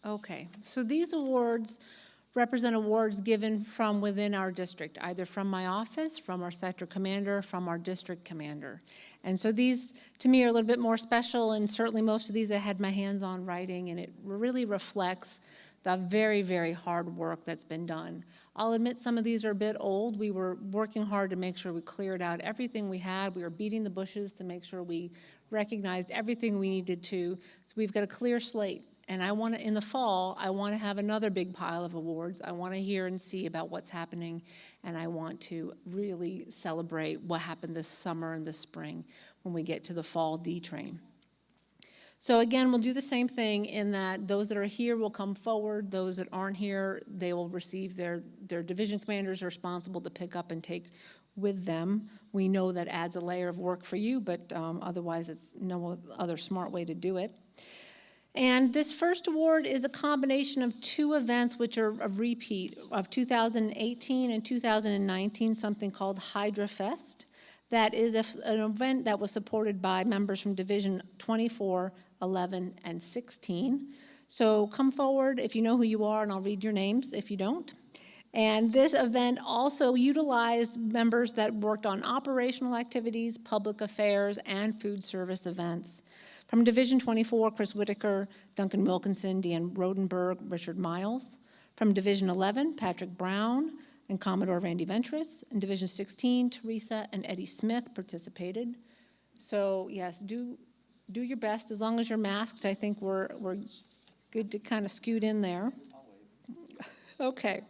S7: know.
S4: Okay, so these awards represent awards given from within our district, either from my office, from our sector commander, from our district commander. And so these, to me, are a little bit more special, and certainly most of these I had my hands on writing, and it really reflects the very, very hard work that's been done. I'll admit some of these are a bit old. We were working hard to make sure we cleared out everything we had. We were beating the bushes to make sure we recognized everything we needed to. So we've got a clear slate. And I want to, in the fall, I want to have another big pile of awards. I want to hear and see about what's happening, and I want to really celebrate what happened this summer and this spring when we get to the fall D train. So again, we'll do the same thing in that those that are here will come forward. Those that aren't here, they will receive their division commanders are responsible to pick up and take with them. We know that adds a layer of work for you, but otherwise it's no other smart way to do it. And this first award is a combination of two events which are a repeat of 2018 and 2019, something called Hydra Fest. That is an event that was supported by members from Division 24, 11, and 16. So come forward if you know who you are, and I'll read your names if you don't. And this event also utilized members that worked on operational activities, public affairs, and food service events. From Division 24, Chris Whitaker, Duncan Wilkinson, Deanne Rodenberg, Richard Miles. From Division 11, Patrick Brown and Commodore Randy Ventris. In Division 16, Teresa and Eddie Smith participated. So yes, do your best. As long as you're masked, I think we're good to kind of scoot in there. Okay.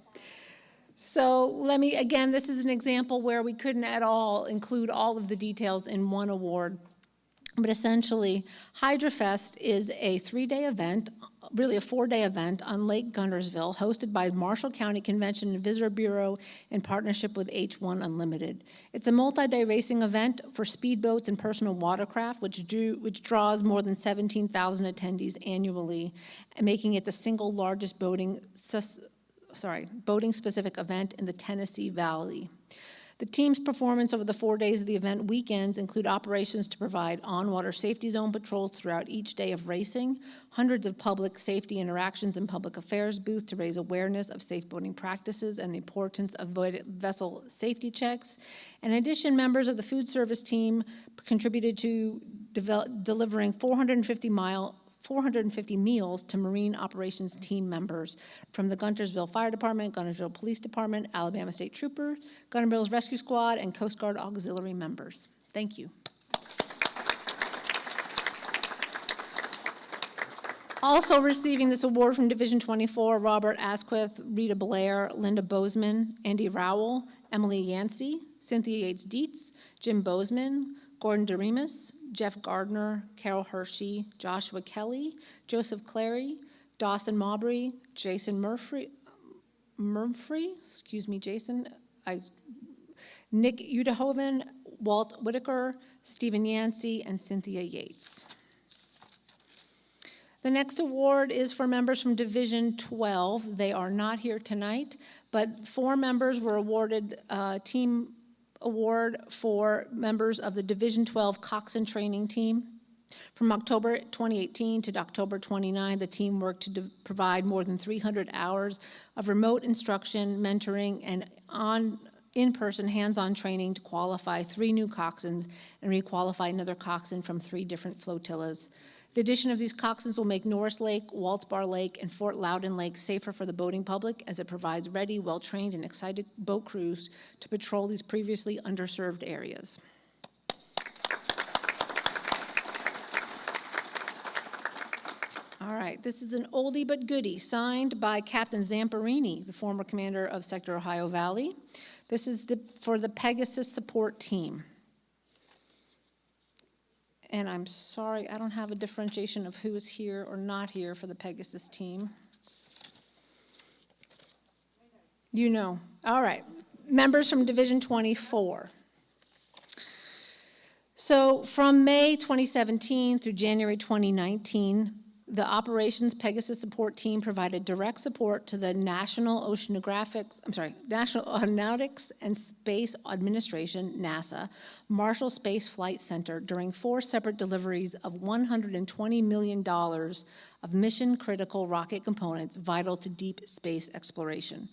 S4: So let me, again, this is an example where we couldn't at all include all of the details in one award. But essentially, Hydra Fest is a 3-day event, really a 4-day event on Lake Guntersville, hosted by Marshall County Convention and Visitor Bureau in partnership with H1 Unlimited. It's a multi-day racing event for speedboats and personal watercraft, which draws more than 17,000 attendees annually, making it the single largest boating-specific event in the Tennessee Valley. The team's performance over the 4 days of the event weekends include operations to provide on-water safety zone patrols throughout each day of racing, hundreds of public safety interactions in public affairs booth to raise awareness of safe boating practices and the importance of vessel safety checks. In addition, members of the food service team contributed to delivering 450 meals to Marine Operations team members from the Guntersville Fire Department, Guntersville Police Department, Alabama State Troopers, Guntersville's Rescue Squad, and Coast Guard auxiliary members. Thank you. Also receiving this award from Division 24, Robert Asquith, Rita Blair, Linda Bozeman, Andy Rowell, Emily Yancey, Cynthia Yates Dietz, Jim Bozeman, Gordon DeRemus, Jeff Gardner, Carol Hershey, Joshua Kelly, Joseph Clary, Dawson Maubrey, Jason Murphy, Nick Udehoven, Walt Whitaker, Stephen Yancey, and Cynthia Yates. The next award is for members from Division 12. They are not here tonight, but 4 members were awarded team award for members of the Division 12 Coxswain Training Team. From October 2018 to October 29, the team worked to provide more than 300 hours of remote instruction, mentoring, and in-person hands-on training to qualify 3 new coxswains and requalify another coxswain from 3 different flotillas. The addition of these coxswains will make Norris Lake, Waltz Bar Lake, and Fort Loudon Lake safer for the boating public as it provides ready, well-trained, and excited boat crews to patrol these previously underserved areas. All right, this is an oldie but goodie, signed by Captain Zamperini, the former commander of Sector Ohio Valley. This is for the Pegasus support team. And I'm sorry, I don't have a differentiation of who is here or not here for the Pegasus team. You know. All right. Members from Division 24. So from May 2017 through January 2019, the Operations Pegasus Support Team provided direct support to the National Aeronautics and Space Administration, NASA, Marshall Space Flight Center during 4 separate deliveries of $120 million of mission-critical rocket components vital to deep space exploration.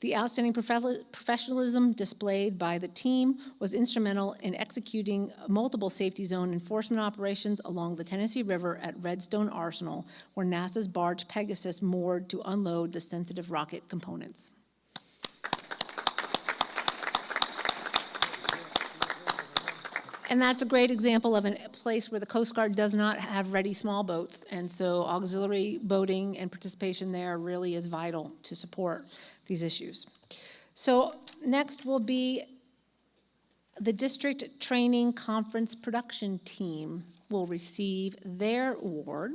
S4: The outstanding professionalism displayed by the team was instrumental in executing multiple safety zone enforcement operations along the Tennessee River at Redstone Arsenal, where NASA's barge Pegasus moored to unload the sensitive rocket components. And that's a great example of a place where the Coast Guard does not have ready small boats, and so auxiliary boating and participation there really is vital to support these issues. So next will be the District Training Conference Production Team will receive their award.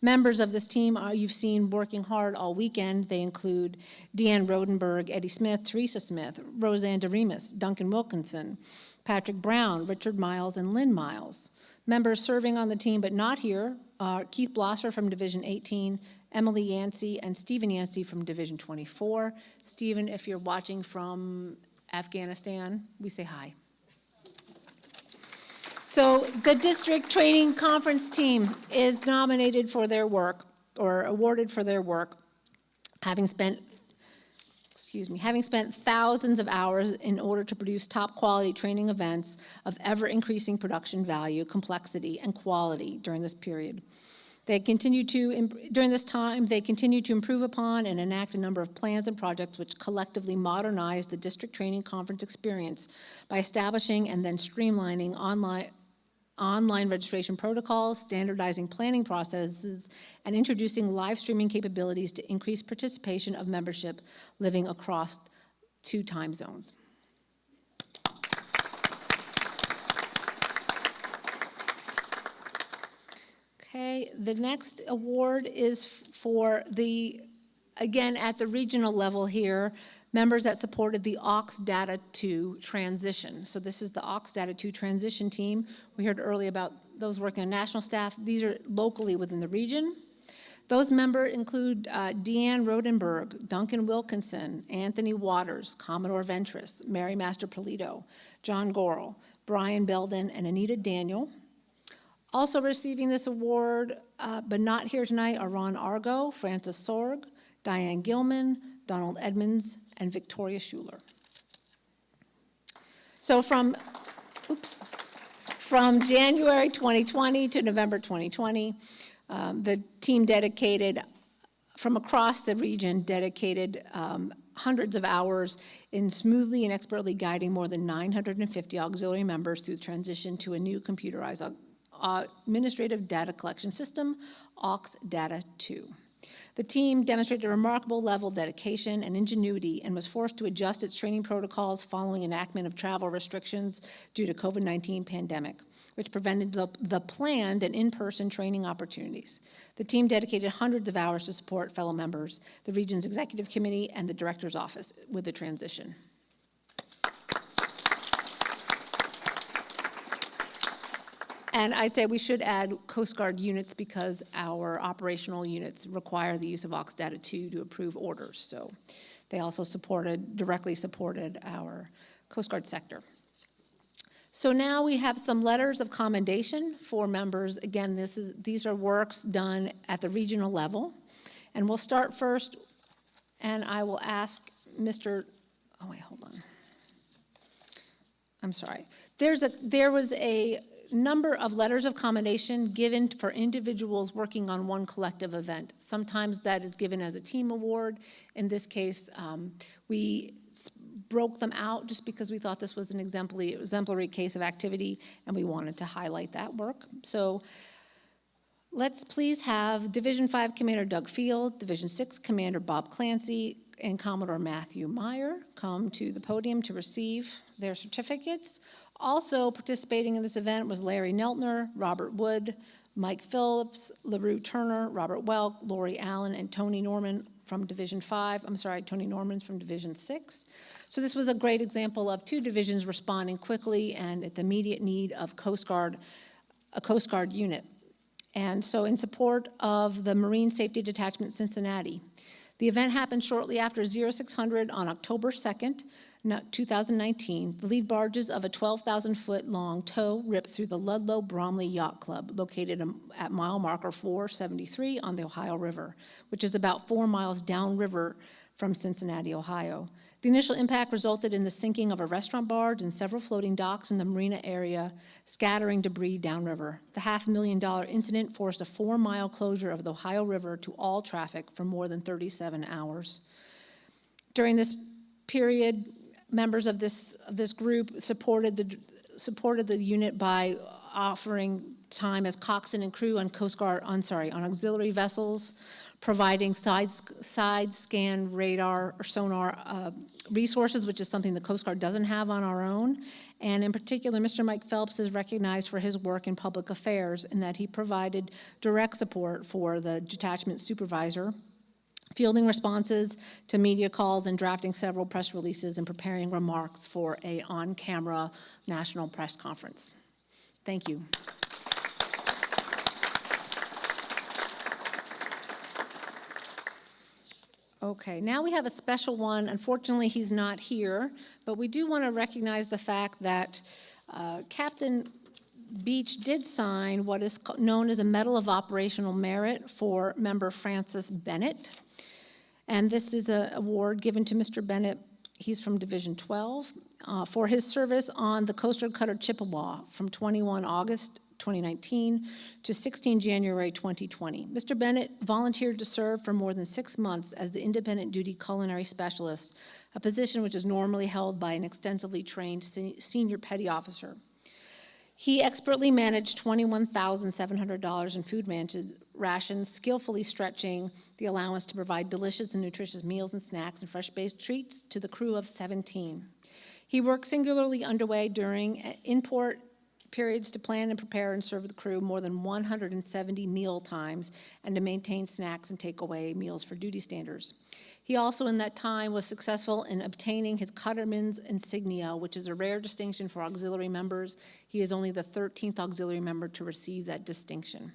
S4: Members of this team you've seen working hard all weekend. They include Deanne Rodenberg, Eddie Smith, Teresa Smith, Roseanne DeRemus, Duncan Wilkinson, Patrick Brown, Richard Miles, and Lynn Miles. Members serving on the team but not here are Keith Blosser from Division 18, Emily Yancey, and Stephen Yancey from Division 24. Stephen, if you're watching from Afghanistan, we say hi. So the District Training Conference Team is nominated for their work, or awarded for their work, having spent thousands of hours in order to produce top quality training events of ever-increasing production value, complexity, and quality during this period. During this time, they continue to improve upon and enact a number of plans and projects which collectively modernize the district training conference experience by establishing and then streamlining online registration protocols, standardizing planning processes, and introducing live streaming capabilities to increase participation of membership living across 2 time zones. Okay, the next award is for again, at the regional level here, members that supported the AUX Data 2 transition. So this is the AUX Data 2 transition team. We heard earlier about those working on national staff. These are locally within the region. Those members include Deanne Rodenberg, Duncan Wilkinson, Anthony Waters, Commodore Ventris, Mary Master Polito, John Gorel, Brian Belden, and Anita Daniel. Also receiving this award, but not here tonight, are Ron Argo, Francis Sorg, Diane Gilman, Donald Edmonds, and Victoria Schuler. So from January 2020 to November 2020, the team dedicated, from across the region, dedicated hundreds of hours in smoothly and expertly guiding more than 950 auxiliary members through the transition to a new computerized administrative data collection system, AUX Data 2. The team demonstrated a remarkable level of dedication and ingenuity and was forced to adjust its training protocols following enactment of travel restrictions due to COVID-19 pandemic, which prevented the planned and in-person training opportunities. The team dedicated hundreds of hours to support fellow members, the region's executive committee, and the director's office with the transition. And I'd say we should add Coast Guard units because our operational units require the use of AUX Data 2 to approve orders. So they also directly supported our Coast Guard sector. So now we have some letters of commendation for members. Again, these are works done at the regional level. And we'll start first, and I will ask Mr. Oh, wait, hold on. I'm sorry. There was a number of letters of commendation given for individuals working on one collective event. Sometimes that is given as a team award. In this case, we broke them out just because we thought this was an exemplary case of activity, and we wanted to highlight that work. So let's please have Division 5 Commander Doug Field, Division 6 Commander Bob Clancy, and Commodore Matthew Meyer come to the podium to receive their certificates. Also participating in this event was Larry Neltner, Robert Wood, Mike Phillips, LaRue Turner, Robert Welk, Lori Allen, and Tony Norman from Division 5. Tony Norman's from Division 6. So this was a great example of two divisions responding quickly and at the immediate need of a Coast Guard unit. And so in support of the Marine Safety Detachment Cincinnati. The event happened shortly after 0600 on October 2nd, 2019. The lead barges of a 12,000-foot-long tow ripped through the Ludlow Bromley Yacht Club, located at mile marker 473 on the Ohio River, which is about 4 miles downriver from Cincinnati, Ohio. The initial impact resulted in the sinking of a restaurant barge and several floating docks in the marina area, scattering debris downriver. The $500,000 incident forced a 4-mile closure of the Ohio River to all traffic for more than 37 hours. During this period, members of this group supported the unit by offering time as coxswain and crew on on auxiliary vessels, providing side scan radar or sonar resources, which is something the Coast Guard doesn't have on our own. And in particular, Mr. Mike Phelps is recognized for his work in public affairs in that he provided direct support for the detachment supervisor, fielding responses to media calls and drafting several press releases and preparing remarks for a on-camera national press conference. Thank you. Okay, now we have a special one. Unfortunately, he's not here, but we do want to recognize the fact that Captain Beach did sign what is known as a Medal of Operational Merit for member Francis Bennett. And this is an award given to Mr. Bennett. He's from Division 12 for his service on the coastal cutter Chippewa from 21 August 2019 to 16 January 2020. Mr. Bennett volunteered to serve for more than 6 months as the independent duty culinary specialist, a position which is normally held by an extensively trained senior petty officer. He expertly managed $21,700 in food rations, skillfully stretching the allowance to provide delicious and nutritious meals and snacks and fresh-baked treats to the crew of 17. He worked singularly underway during in-port periods to plan and prepare and serve the crew more than 170 meal times and to maintain snacks and takeaway meals for duty standers. He also, in that time, was successful in obtaining his Cutterman's insignia, which is a rare distinction for auxiliary members. He is only the 13th auxiliary member to receive that distinction.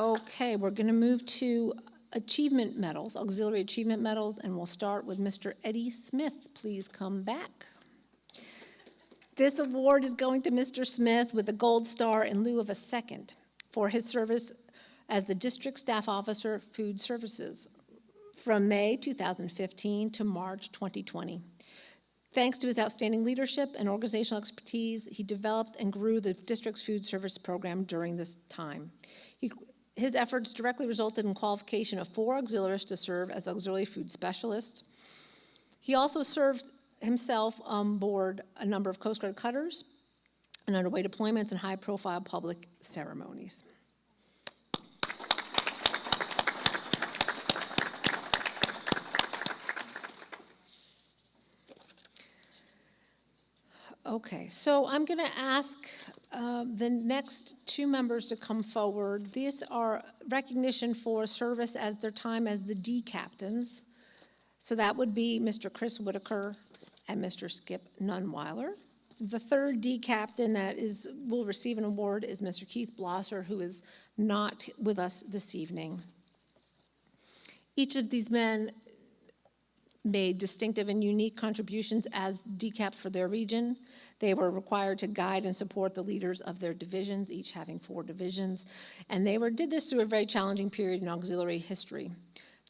S4: Okay, we're going to move to achievement medals, auxiliary achievement medals, and we'll start with Mr. Eddie Smith. Please come back. This award is going to Mr. Smith with a gold star in lieu of a second for his service as the District Staff Officer, Food Services, from May 2015 to March 2020. Thanks to his outstanding leadership and organizational expertise, he developed and grew the district's food service program during this time. His efforts directly resulted in qualification of 4 auxiliaries to serve as auxiliary food specialists. He also served himself on board a number of Coast Guard cutters and underway deployments and high-profile public ceremonies. Okay, so I'm going to ask the next 2 members to come forward. These are recognition for service as their time as the D captains. So that would be Mr. Chris Whitaker and Mr. Skip Nunweiler. The 3rd D captain that will receive an award is Mr. Keith Blosser, who is not with us this evening. Each of these men made distinctive and unique contributions as DCAPs for their region. They were required to guide and support the leaders of their divisions, each having 4 divisions, and they did this through a very challenging period in auxiliary history.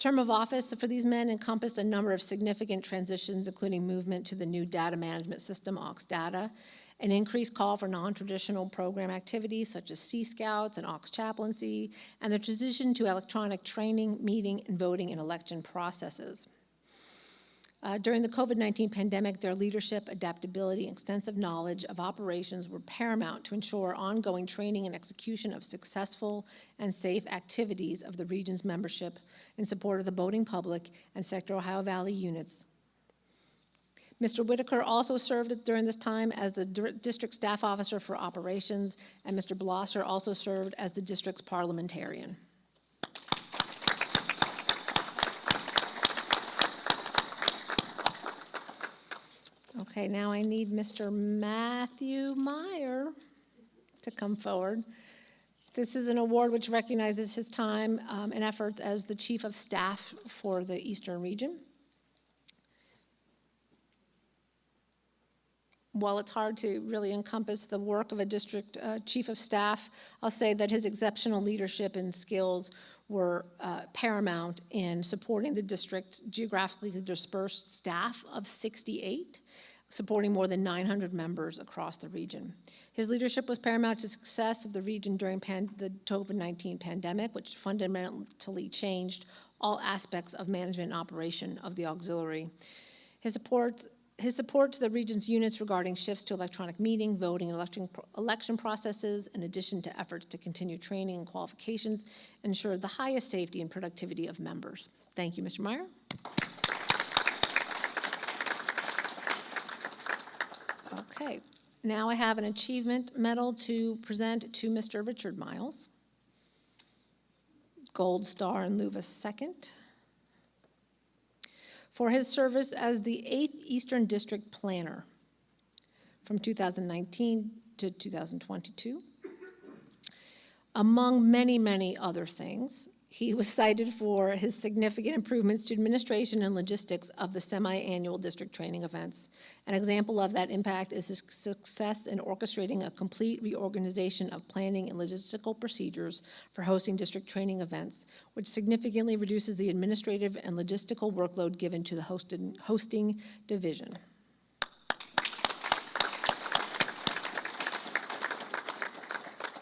S4: Term of office for these men encompassed a number of significant transitions, including movement to the new data management system, AUX Data, an increased call for non-traditional program activities such as Sea Scouts and AUX chaplaincy, and the transition to electronic training, meeting, and voting in election processes. During the COVID-19 pandemic, their leadership, adaptability, and extensive knowledge of operations were paramount to ensure ongoing training and execution of successful and safe activities of the region's membership in support of the voting public and Sector Ohio Valley units. Mr. Whitaker also served during this time as the district staff officer for operations, and Mr. Blosser also served as the district's parliamentarian. Okay, now I need Mr. Matthew Meyer to come forward. This is an award which recognizes his time and efforts as the Chief of Staff for the Eastern region. While it's hard to really encompass the work of a district Chief of Staff, I'll say that his exceptional leadership and skills were paramount in supporting the district's geographically dispersed staff of 68, supporting more than 900 members across the region. His leadership was paramount to success of the region during the COVID-19 pandemic, which fundamentally changed all aspects of management and operation of the auxiliary. His support to the region's units regarding shifts to electronic meeting, voting, and election processes, in addition to efforts to continue training and qualifications, ensured the highest safety and productivity of members. Thank you, Mr. Meyer. Okay, now I have an achievement medal to present to Mr. Richard Miles. Gold star in lieu of a second. For his service as the 8th Eastern District Planner from 2019 to 2022. Among many, many other things, he was cited for his significant improvements to administration and logistics of the semi-annual district training events. An example of that impact is his success in orchestrating a complete reorganization of planning and logistical procedures for hosting district training events, which significantly reduces the administrative and logistical workload given to the hosting division.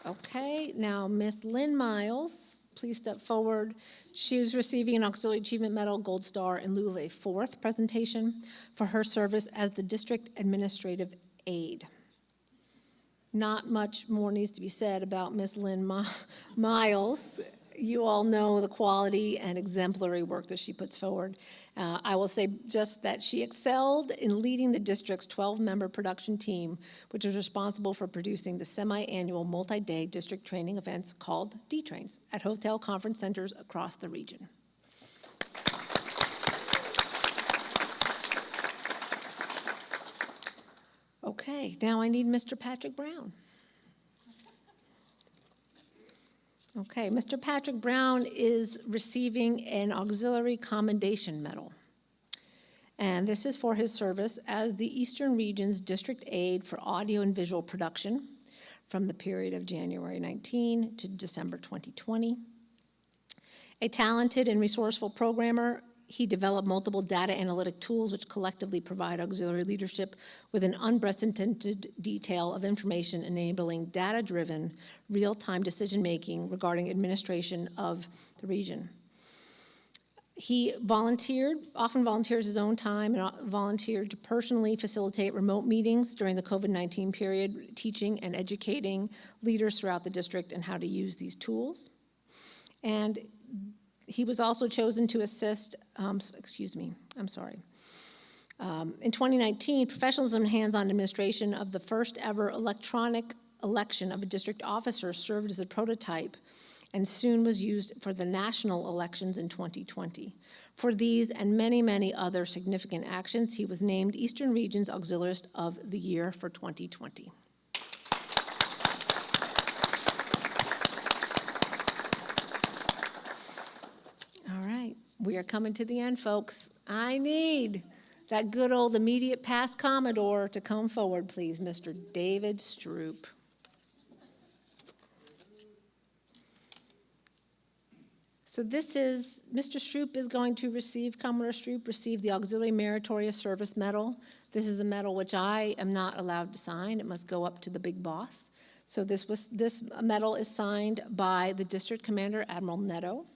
S4: Okay, now Ms. Lynn Miles, please step forward. She is receiving an Auxiliary Achievement Medal Gold Star in lieu of a 4th presentation for her service as the District Administrative Aide. Not much more needs to be said about Ms. Lynn Miles. You all know the quality and exemplary work that she puts forward. I will say just that she excelled in leading the district's 12-member production team, which was responsible for producing the semi-annual multi-day district training events called D-Trains at hotel conference centers across the region. Okay, now I need Mr. Patrick Brown. Okay, Mr. Patrick Brown is receiving an Auxiliary Commendation Medal. And this is for his service as the Eastern Region's District Aide for Audio and Visual Production from the period of January 19 to December 2020. A talented and resourceful programmer, he developed multiple data analytic tools which collectively provide auxiliary leadership with an unprecedented detail of information enabling data-driven, real-time decision-making regarding administration of the region. He often volunteers his own time and volunteered to personally facilitate remote meetings during the COVID-19 period, teaching and educating leaders throughout the district on how to use these tools. And he was also chosen to assist, in 2019, professionalism and hands-on administration of the first ever electronic election of a district officer served as a prototype and soon was used for the national elections in 2020. For these and many, many other significant actions, he was named Eastern Region's Auxiliarist of the Year for 2020. All right, we are coming to the end, folks. I need that good old immediate past Commodore to come forward, please, Mr. David Stroop. So this is, Mr. Stroop is going to receive, Commodore Stroop received the Auxiliary Meritorious Service Medal. This is a medal which I am not allowed to sign. It must go up to the big boss. So this medal is signed by the District Commander, Admiral Netto.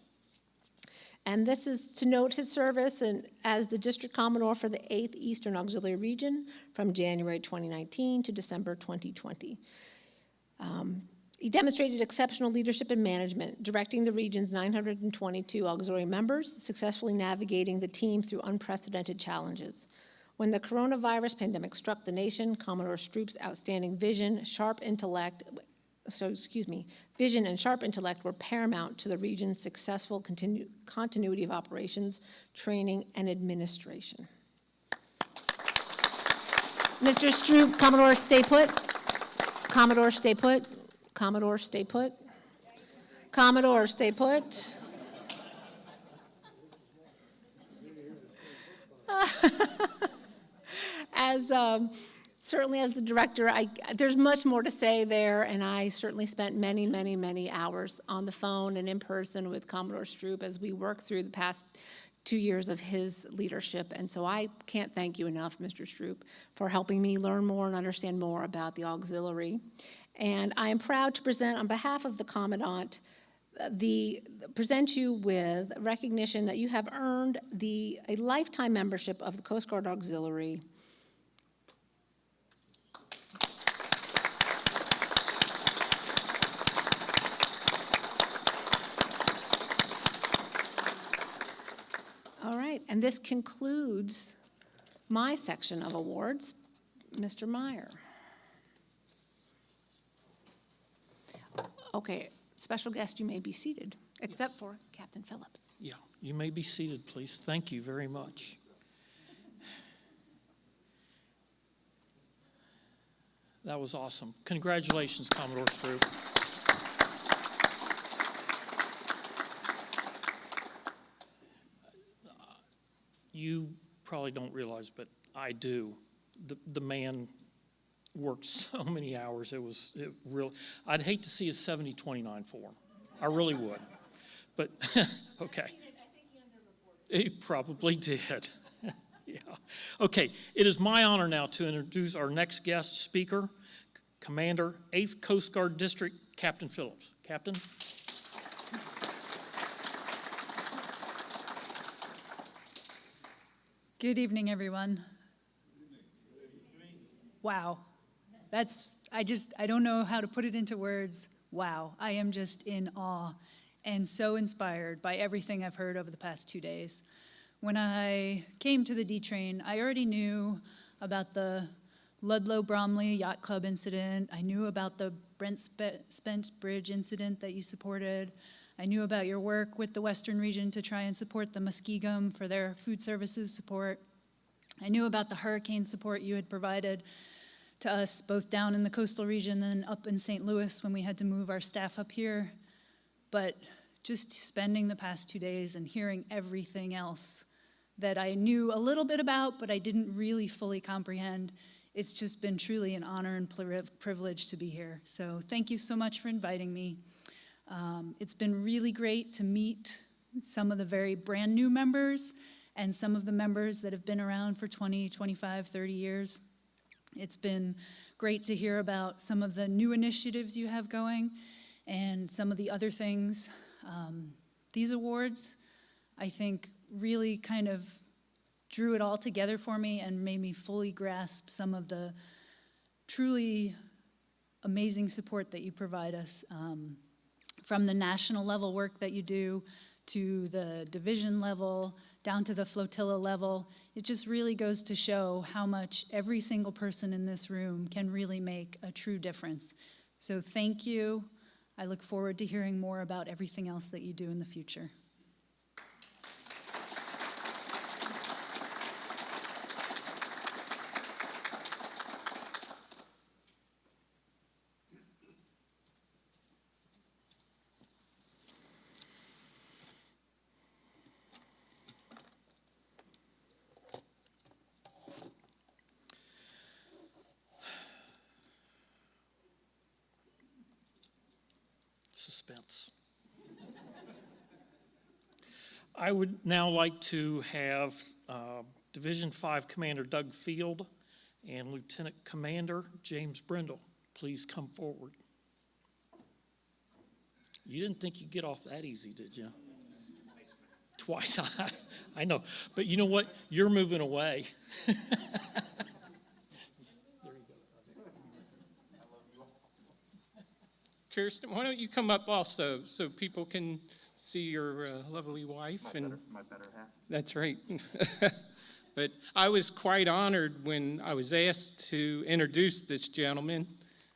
S4: And this is to note his service as the District Commodore for the 8th Eastern Auxiliary Region from January 2019 to December 2020. He demonstrated exceptional leadership and management, directing the region's 922 auxiliary members, successfully navigating the team through unprecedented challenges. When the coronavirus pandemic struck the nation, Commodore Stroop's outstanding vision and sharp intellect were paramount to the region's successful continuity of operations, training, and administration. Mr. Stroop, Commodore, stay put. Commodore, stay put. Commodore, stay put. Commodore, stay put. Certainly as the director, there's much more to say there, and I certainly spent many, many, many hours on the phone and in person with Commodore Stroop as we worked through the past 2 years of his leadership. And so I can't thank you enough, Mr. Stroop, for helping me learn more and understand more about the auxiliary. And I am proud to present on behalf of the Commandant, present you with recognition that you have earned a lifetime membership of the Coast Guard Auxiliary. All right, and this concludes my section of awards. Mr. Meyer. Okay, special guest, you may be seated, except for Captain Phillips.
S1: Yeah, you may be seated, please. Thank you very much. That was awesome. Congratulations, Commodore Stroop. You probably don't realize, but I do. The man worked so many hours. I'd hate to see his 70-29 form. I really would. But, okay. He probably did. Yeah. Okay, it is my honor now to introduce our next guest speaker, Commander, 8th Coast Guard District, Captain Phillips. Captain?
S8: Good evening, everyone. Wow. I don't know how to put it into words. Wow. I am just in awe and so inspired by everything I've heard over the past 2 days. When I came to the D train, I already knew about the Ludlow-Bromley Yacht Club incident. I knew about the Brent Spence Bridge incident that you supported. I knew about your work with the Western region to try and support the Muskegum for their food services support. I knew about the hurricane support you had provided to us, both down in the coastal region and up in St. Louis when we had to move our staff up here. but just spending the past 2 days and hearing everything else that I knew a little bit about, but I didn't really fully comprehend, it's just been truly an honor and privilege to be here. So thank you so much for inviting me. It's been really great to meet some of the very brand new members and some of the members that have been around for 20, 25, 30 years. It's been great to hear about some of the new initiatives you have going and some of the other things. These awards, I think, really kind of drew it all together for me and made me fully grasp some of the truly amazing support that you provide us, from the national level work that you do to the division level, down to the flotilla level. It just really goes to show how much every single person in this room can really make a true difference. So thank you. I look forward to hearing more about everything else that you do in the future.
S1: Suspense. I would now like to have Division 5 Commander Doug Field and Lieutenant Commander James Brindle please come forward. You didn't think you'd get off that easy, did you? Twice. I know. But you know what? You're moving away.
S9: Kirsten, why don't you come up also so people can see your lovely wife?
S3: My better half.
S9: That's right. But I was quite honored when I was asked to introduce this gentleman.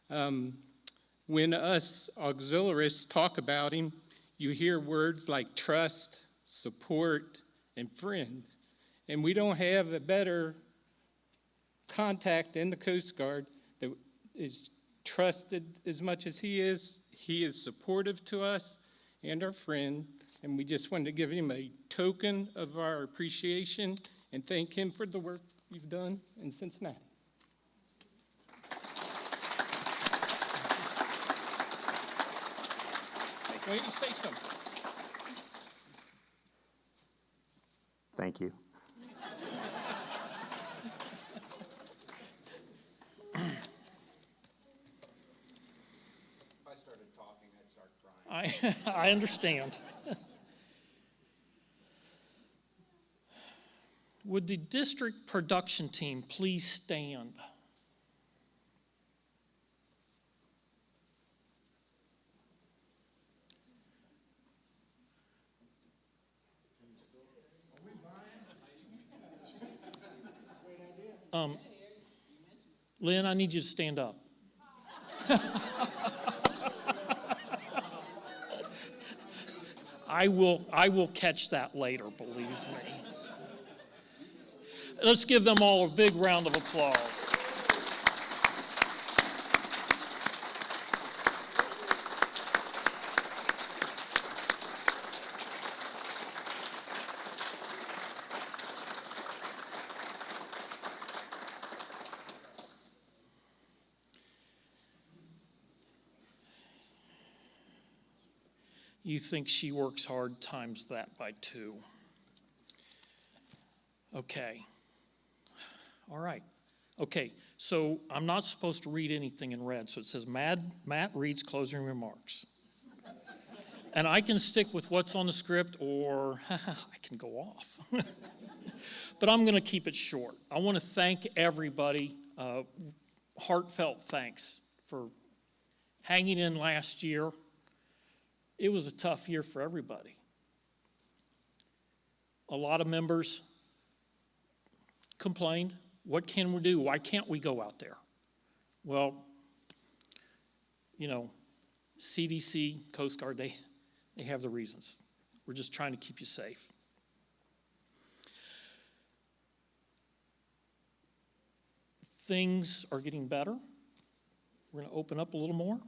S9: When us auxiliaries talk about him, you hear words like trust, support, and friend. And we don't have a better contact in the Coast Guard that is trusted as much as he is. He is supportive to us and our friend, and we just wanted to give him a token of our appreciation and thank him for the work you've done in Cincinnati. Why don't you say something?
S3: Thank you.
S1: I understand. Would the district production team please stand? Lynn, I need you to stand up. I will catch that later, believe me. Let's give them all a big round of applause. You think she works hard, times that by 2. Okay. All right. Okay, so I'm not supposed to read anything in red, so it says Matt reads closing remarks. And I can stick with what's on the script, or I can go off. But I'm going to keep it short. I want to thank everybody, heartfelt thanks for hanging in last year. It was a tough year for everybody. A lot of members complained, what can we do? Why can't we go out there? Well, you know, CDC, Coast Guard, they have the reasons. We're just trying to keep you safe. Things are getting better. We're going to open up a little more.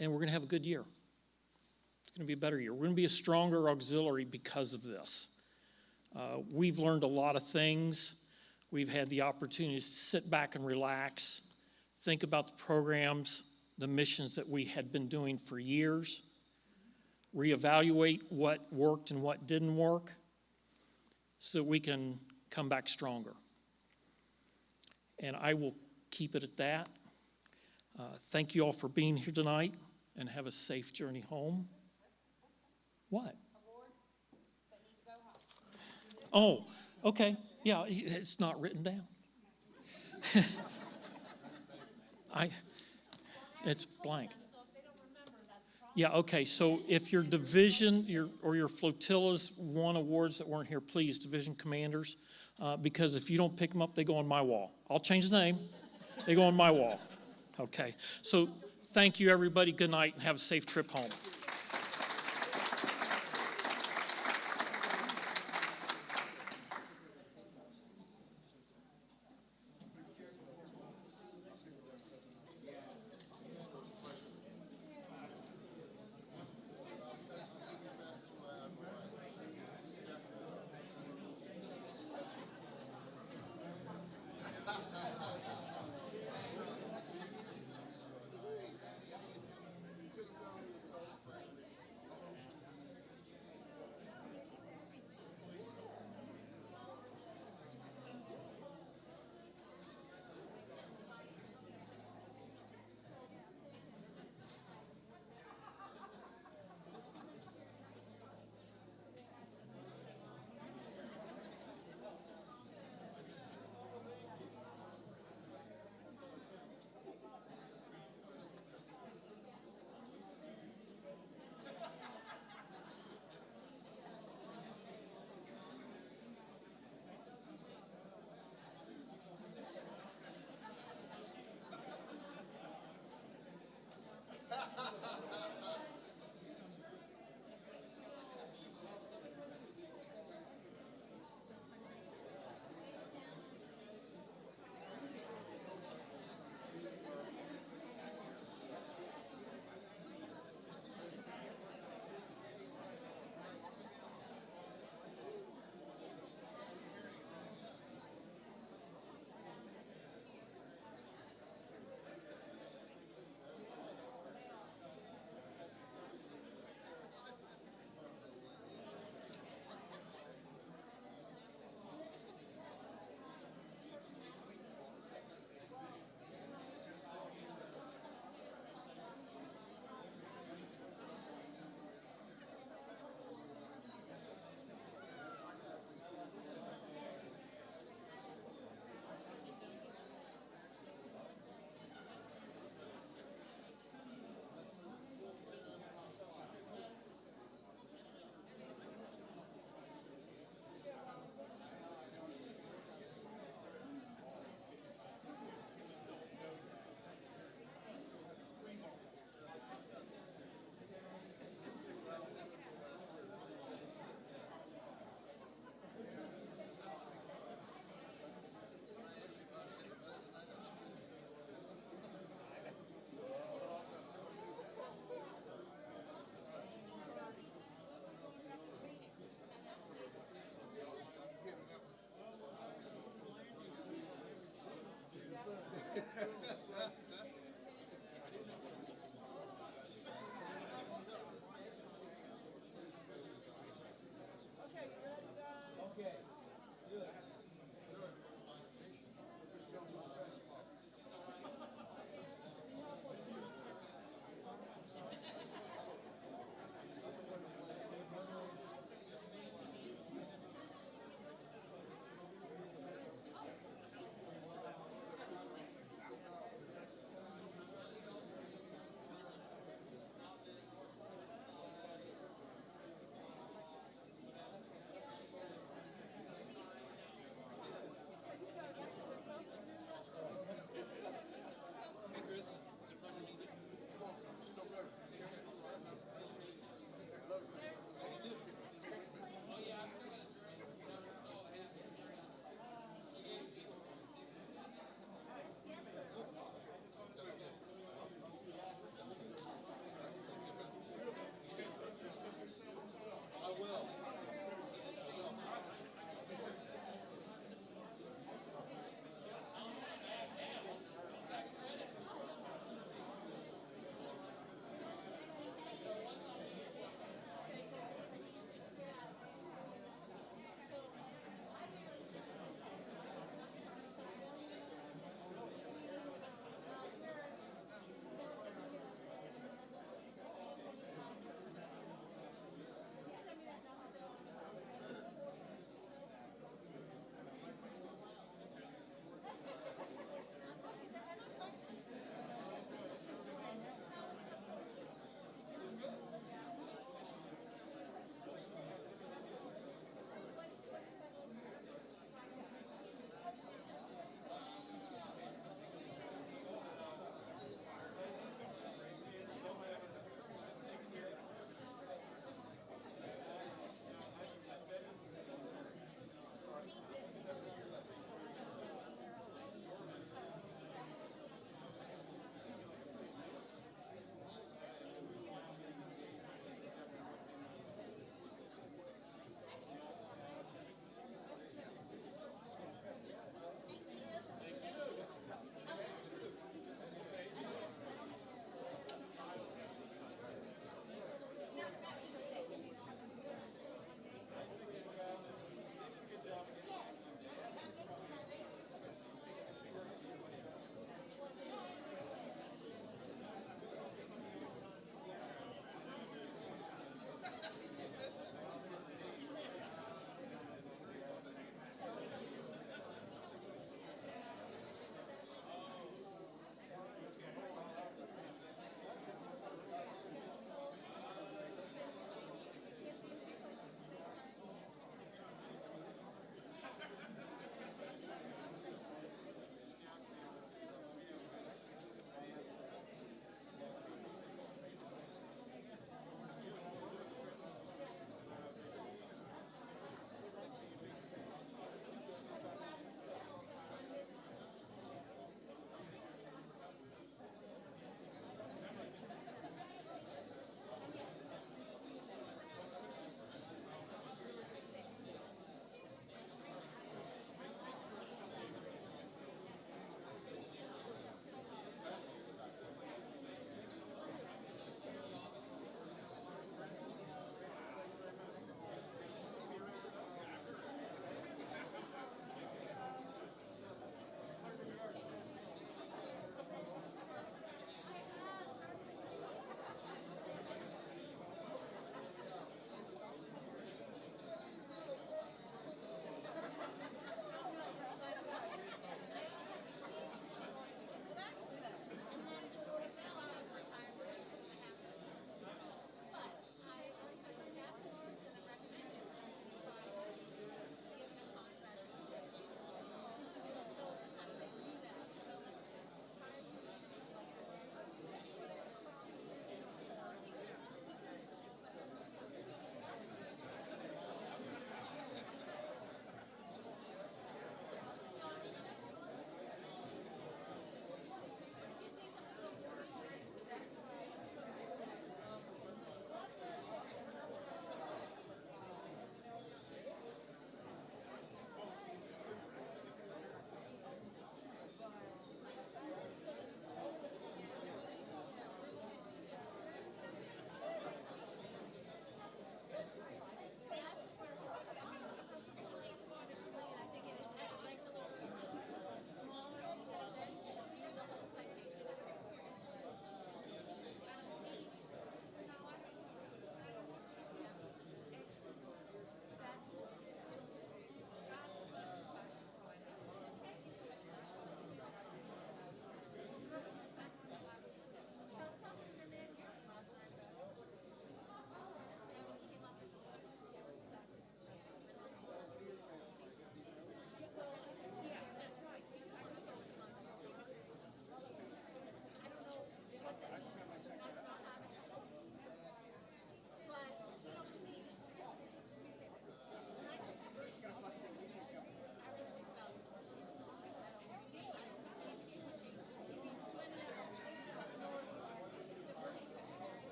S1: and we're going to have a good year. It's going to be a better year. We're going to be a stronger auxiliary because of this. We've learned a lot of things. We've had the opportunity to sit back and relax, think about the programs, the missions that we had been doing for years, reevaluate what worked and what didn't work, so that we can come back stronger. And I will keep it at that. Thank you all for being here tonight, and have a safe journey home. What? Oh, okay. Yeah, it's not written down. It's blank. Yeah, okay, so if your division or your flotillas won awards that weren't here, please, division commanders, because if you don't pick them up, they go on my wall. I'll change the name. They go on my wall. Okay, so thank you, everybody. Good night, and have a safe trip home.